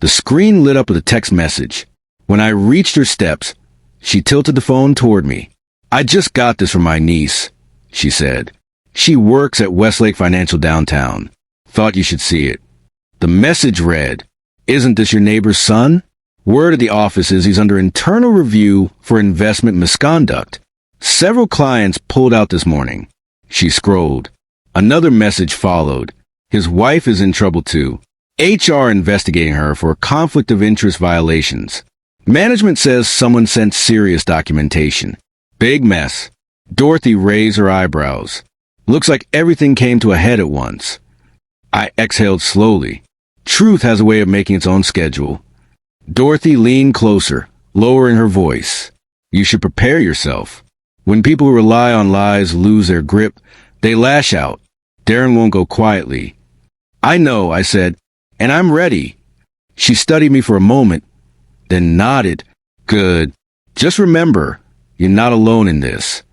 The screen lit up with a text message. When I reached her steps, she tilted the phone toward me. I just got this from my niece, she said. She works at Westlake Financial downtown. Thought you should see it. The message read, Isn't this your neighbor's son? Word at the office is he's under internal review for investment misconduct. Several clients pulled out this morning. She scrolled. Another message followed. His wife is in trouble too. HR investigating her for conflict of interest violations. Management says someone sent serious documentation. Big mess. Dorothy raised her eyebrows. Looks like everything came to a head at once. I exhaled slowly. Truth has a way of making its own schedule. Dorothy leaned closer, lowering her voice. You should prepare yourself. When people who rely on lies lose their grip, they lash out. Darren won't go quietly. I know, I said, and I'm ready. She studied me for a moment, then nodded. Good. Just remember, you're not alone in this.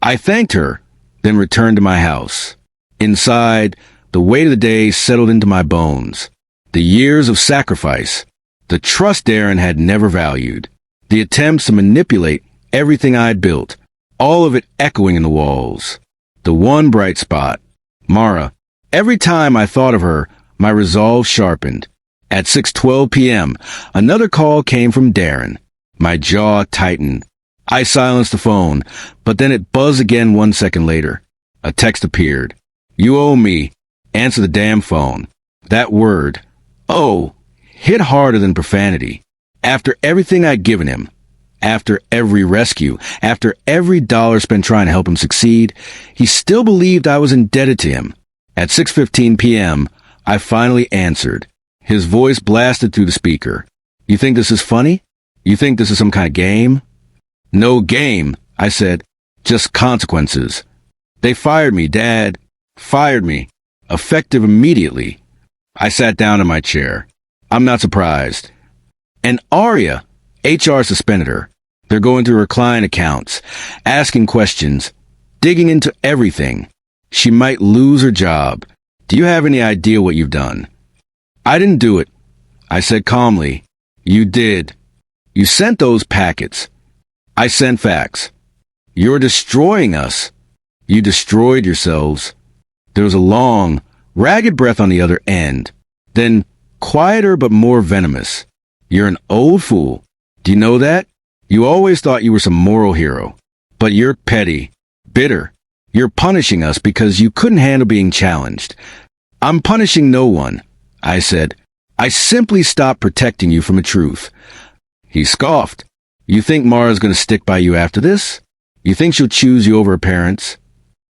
I thanked her, then returned to my house. Inside, the weight of the day settled into my bones. The years of sacrifice, the trust Darren had never valued, the attempts to manipulate everything I'd built, all of it echoing in the walls. The one bright spot, Mara. Every time I thought of her, my resolve sharpened. At 6:12 p.m., another call came from Darren. My jaw tightened. I silenced the phone, but then it buzzed again 1 second later. A text appeared. You owe me. Answer the damn phone. That word, oh, hit harder than profanity. After everything I'd given him, after every rescue, after every dollar spent trying to help him succeed, he still believed I was indebted to him. At 6:15 p.m., I finally answered. His voice blasted through the speaker. You think this is funny? You think this is some kind of game? No game, I said. Just consequences. They fired me, Dad. Fired me. Effective immediately. I sat down in my chair. I'm not surprised. And Arya, HR suspended her. They're going through her client accounts, asking questions, digging into everything. She might lose her job. Do you have any idea what you've done? I didn't do it. I said calmly. You did. You sent those packets. I sent facts. You're destroying us. You destroyed yourselves. There was a long, ragged breath on the other end. Then, quieter but more venomous. You're an old fool. Do you know that? You always thought you were some moral hero. But you're petty, bitter. You're punishing us because you couldn't handle being challenged. I'm punishing no one, I said. I simply stopped protecting you from the truth. He scoffed. You think Mara's going to stick by you after this? You think she'll choose you over her parents?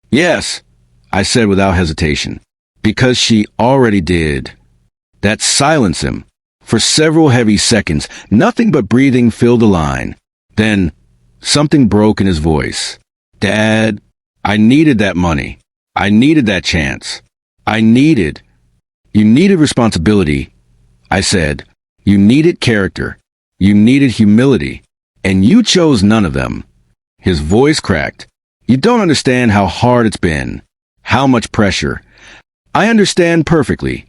Yes, I said without hesitation. Because she already did. That silenced him. For several heavy seconds, nothing but breathing filled the line. Then, something broke in his voice. Dad, I needed that money. I needed that chance. You needed responsibility, I said. You needed character. You needed humility. And you chose none of them. His voice cracked. You don't understand how hard it's been. How much pressure. I understand perfectly.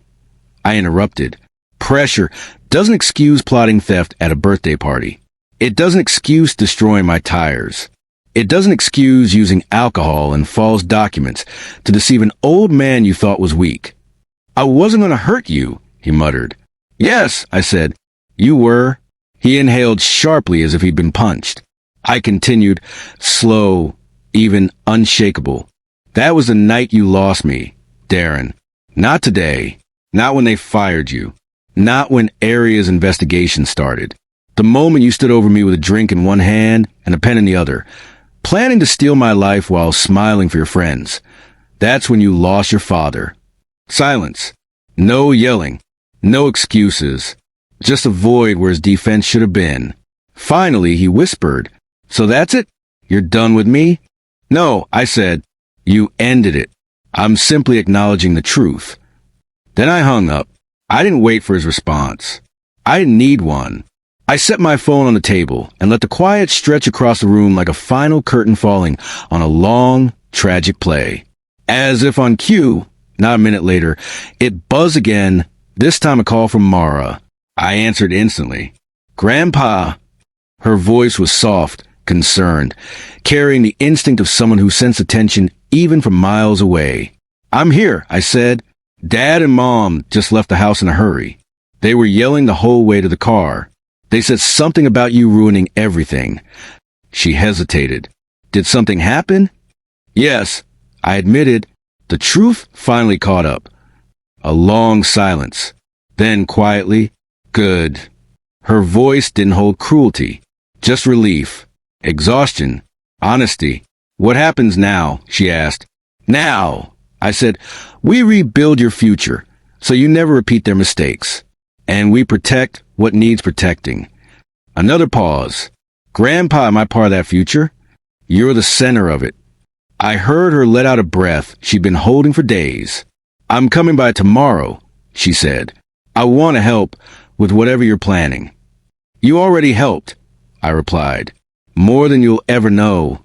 I interrupted. Pressure doesn't excuse plotting theft at a birthday party. It doesn't excuse destroying my tires. It doesn't excuse using alcohol and false documents to deceive an old man you thought was weak. I wasn't going to hurt you, he muttered. Yes, I said. You were. He inhaled sharply as if he'd been punched. I continued, slow, even unshakable. That was the night you lost me, Darren. Not today. Not when they fired you. Not when Aria's investigation started. The moment you stood over me with a drink in one hand and a pen in the other, planning to steal my life while smiling for your friends. That's when you lost your father. Silence. No yelling. No excuses. Just a void where his defense should have been. Finally, he whispered, So that's it? You're done with me? No, I said. You ended it. I'm simply acknowledging the truth. Then I hung up. I didn't wait for his response. I didn't need one. I set my phone on the table and let the quiet stretch across the room like a final curtain falling on a long, tragic play. As if on cue, not a minute later, it buzzed again, this time a call from Mara. I answered instantly. Grandpa. Her voice was soft, concerned, carrying the instinct of someone who sensed attention even from miles away. I'm here, I said. Dad and Mom just left the house in a hurry. They were yelling the whole way to the car. They said something about you ruining everything. She hesitated. Did something happen? Yes, I admitted. The truth finally caught up. A long silence. Then quietly, good. Her voice didn't hold cruelty, just relief, exhaustion, honesty. What happens now? She asked. Now, I said, we rebuild your future, so you never repeat their mistakes. And we protect what needs protecting. Another pause. Grandpa, am I part of that future? You're the center of it. I heard her let out a breath she'd been holding for days. I'm coming by tomorrow, she said. I want to help with whatever you're planning. You already helped, I replied. More than you'll ever know.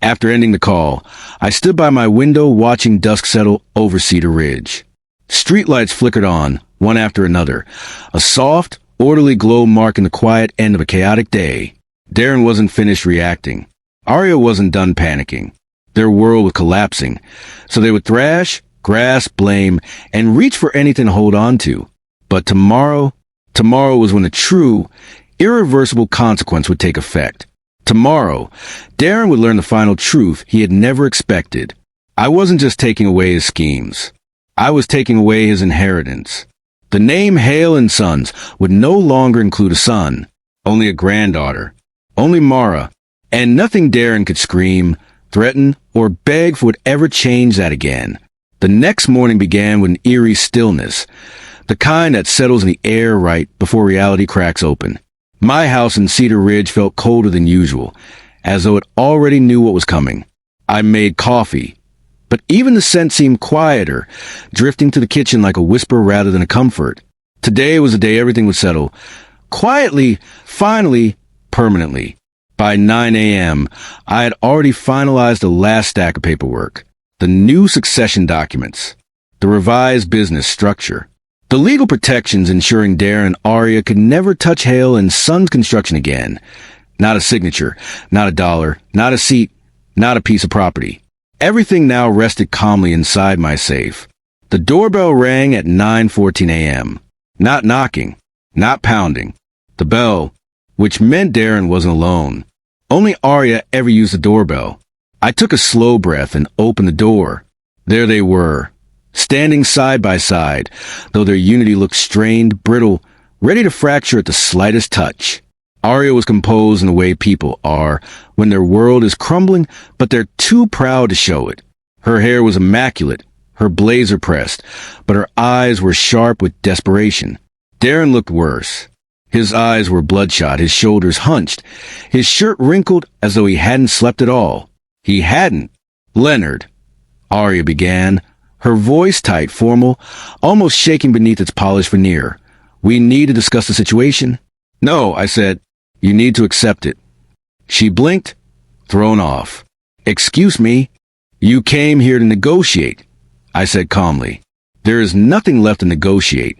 After ending the call, I stood by my window watching dusk settle over Cedar Ridge. Streetlights flickered on, one after another, a soft, orderly glow marking the quiet end of a chaotic day. Darren wasn't finished reacting. Aria wasn't done panicking. Their world was collapsing, so they would thrash, grasp, blame, and reach for anything to hold on to. But tomorrow was when the true, irreversible consequence would take effect. Tomorrow, Darren would learn the final truth he had never expected. I wasn't just taking away his schemes. I was taking away his inheritance. The name Hale and Sons would no longer include a son, only a granddaughter, only Mara, and nothing Darren could scream, threaten, or beg for would ever change that again. The next morning began with an eerie stillness, the kind that settles in the air right before reality cracks open. My house in Cedar Ridge felt colder than usual, as though it already knew what was coming. I made coffee, but even the scent seemed quieter, drifting to the kitchen like a whisper rather than a comfort. Today was the day everything would settle. Quietly, finally, permanently. By 9 a.m., I had already finalized the last stack of paperwork. The new succession documents. The revised business structure. The legal protections ensuring Darren and Aria could never touch Hale and Sons construction again. Not a signature, not a dollar, not a seat, not a piece of property. Everything now rested calmly inside my safe. The doorbell rang at 9:14 a.m. Not knocking, not pounding. The bell, which meant Darren wasn't alone. Only Aria ever used the doorbell. I took a slow breath and opened the door. There they were, standing side by side, though their unity looked strained, brittle, ready to fracture at the slightest touch. Arya was composed in the way people are when their world is crumbling, but they're too proud to show it. Her hair was immaculate, her blazer pressed, but her eyes were sharp with desperation. Darren looked worse. His eyes were bloodshot, his shoulders hunched, his shirt wrinkled as though he hadn't slept at all. He hadn't. "Leonard," Arya began, her voice tight, formal, almost shaking beneath its polished veneer. "We need to discuss the situation." "No," I said. "You need to accept it." She blinked, thrown off. "Excuse me. You came here to negotiate," I said calmly. "There is nothing left to negotiate."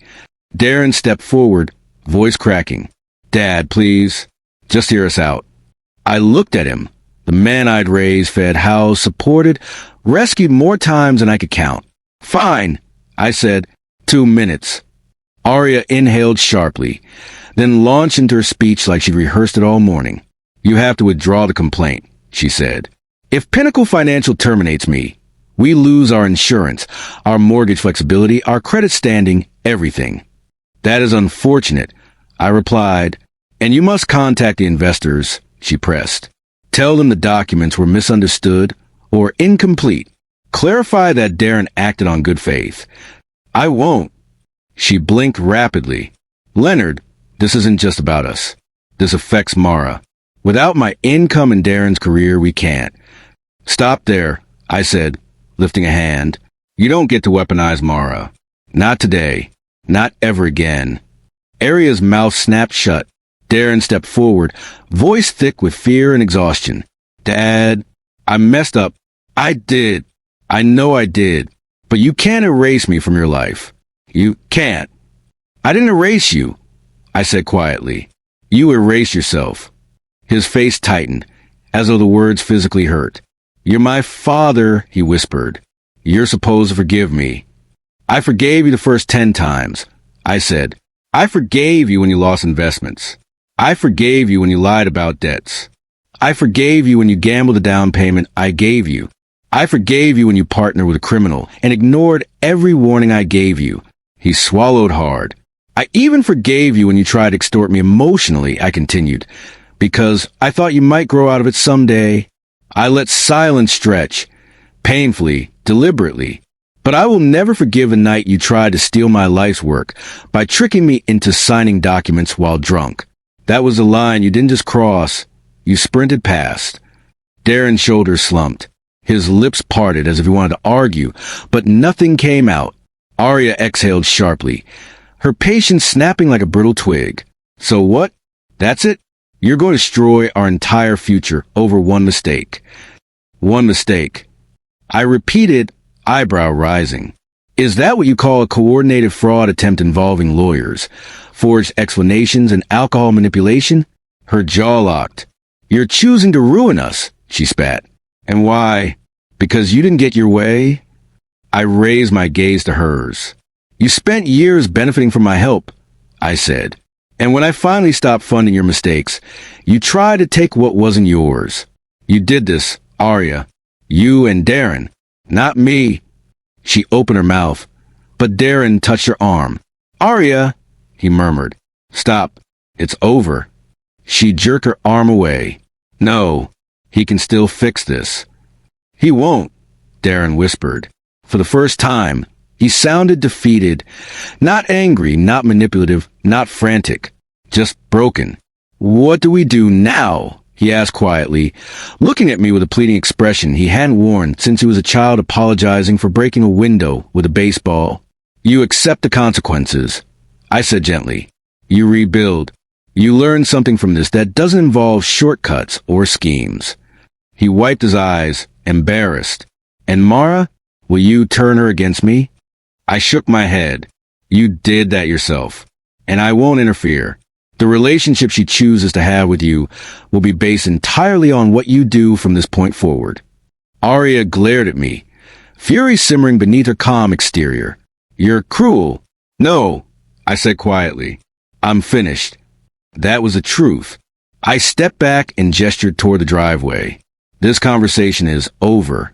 Darren stepped forward, voice cracking. "Dad, please. Just hear us out." I looked at him. The man I'd raised, fed, housed, supported, rescued more times than I could count. "Fine," I said. 2 minutes. Arya inhaled sharply, then launched into her speech like she'd rehearsed it all morning. "You have to withdraw the complaint," she said. "If Pinnacle Financial terminates me, we lose our insurance, our mortgage flexibility, our credit standing, everything." "That is unfortunate," I replied. "And you must contact the investors," she pressed. "Tell them the documents were misunderstood or incomplete. Clarify that Darren acted on good faith." "I won't." She blinked rapidly. "Leonard, this isn't just about us. This affects Mara. Without my income and Darren's career, we can't." "Stop there," I said, lifting a hand. "You don't get to weaponize Mara. Not today. Not ever again." Arya's mouth snapped shut. Darren stepped forward, voice thick with fear and exhaustion. "Dad, I messed up. I did. I know I did. But you can't erase me from your life. You can't." "I didn't erase you," I said quietly. "You erased yourself." His face tightened, as though the words physically hurt. "You're my father," he whispered. "You're supposed to forgive me." "I forgave you the first 10 times," I said. "I forgave you when you lost investments. I forgave you when you lied about debts. I forgave you when you gambled the down payment I gave you. I forgave you when you partnered with a criminal and ignored every warning I gave you." He swallowed hard. "I even forgave you when you tried to extort me emotionally," I continued, "because I thought you might grow out of it someday. I let silence stretch, painfully, deliberately. But I will never forgive the night you tried to steal my life's work by tricking me into signing documents while drunk. That was the line you didn't just cross, you sprinted past." Darren's shoulders slumped. His lips parted as if he wanted to argue, but nothing came out. Arya exhaled sharply, her patience snapping like a brittle twig. "So what? That's it? You're going to destroy our entire future over one mistake." "One mistake," I repeated, eyebrow rising. "Is that what you call a coordinated fraud attempt involving lawyers, forged explanations, and alcohol manipulation?" Her jaw locked. "You're choosing to ruin us," she spat. "And why? Because you didn't get your way?" I raised my gaze to hers. "You spent years benefiting from my help," I said. "And when I finally stopped funding your mistakes, you tried to take what wasn't yours. You did this, Arya. You and Darren. Not me." She opened her mouth, but Darren touched her arm. "Arya," he murmured. "Stop. It's over." She jerked her arm away. "No, he can still fix this." "He won't," Darren whispered. For the first time, he sounded defeated. Not angry, not manipulative, not frantic. Just broken. "What do we do now?" he asked quietly, looking at me with a pleading expression he hadn't worn since he was a child apologizing for breaking a window with a baseball. "You accept the consequences," I said gently. "You rebuild. You learn something from this that doesn't involve shortcuts or schemes." He wiped his eyes, embarrassed. "And Mara, will you turn her against me?" I shook my head. "You did that yourself, and I won't interfere. The relationship she chooses to have with you will be based entirely on what you do from this point forward." Arya glared at me, fury simmering beneath her calm exterior. "You're cruel." "No," I said quietly. "I'm finished." That was the truth. I stepped back and gestured toward the driveway. "This conversation is over."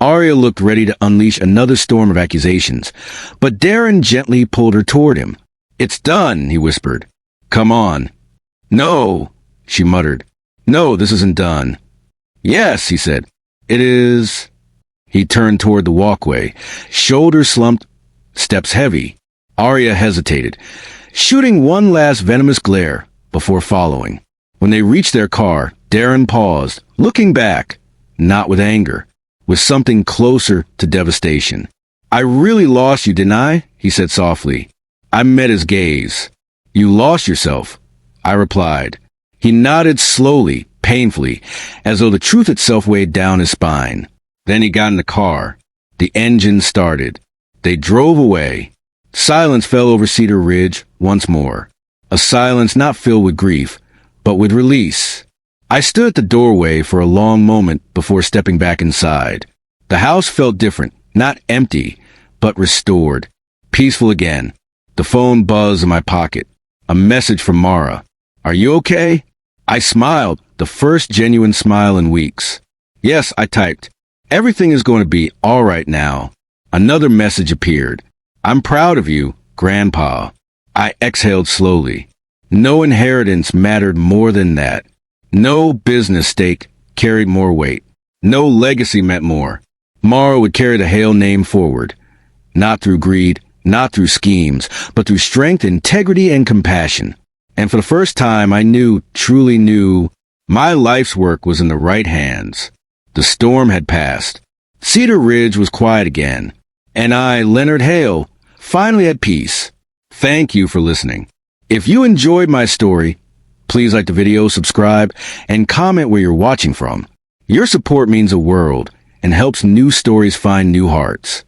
Arya looked ready to unleash another storm of accusations, but Darren gently pulled her toward him. "It's done," he whispered. "Come on." "No," she muttered. "No, this isn't done." "Yes," he said. "It is." He turned toward the walkway, shoulders slumped, steps heavy. Arya hesitated, shooting one last venomous glare before following. When they reached their car, Darren paused, looking back, not with anger, with something closer to devastation. "I really lost you, didn't I?" he said softly. I met his gaze. "You lost yourself," I replied. He nodded slowly, painfully, as though the truth itself weighed down his spine. Then he got in the car. The engine started. They drove away. Silence fell over Cedar Ridge once more. A silence not filled with grief, but with release. I stood at the doorway for a long moment before stepping back inside. The house felt different, not empty, but restored. Peaceful again. The phone buzzed in my pocket. A message from Mara. "Are you okay?" I smiled, the first genuine smile in weeks. "Yes," I typed. "Everything is going to be all right now." Another message appeared. "I'm proud of you, Grandpa." I exhaled slowly. No inheritance mattered more than that. No business stake carried more weight. No legacy meant more. Mara would carry the Hale name forward. Not through greed, not through schemes, but through strength, integrity, and compassion. And for the first time, I knew, truly knew, my life's work was in the right hands. The storm had passed. Cedar Ridge was quiet again. And I, Leonard Hale, finally at peace. Thank you for listening. If you enjoyed my story, please like the video, subscribe, and comment where you're watching from. Your support means the world and helps new stories find new hearts.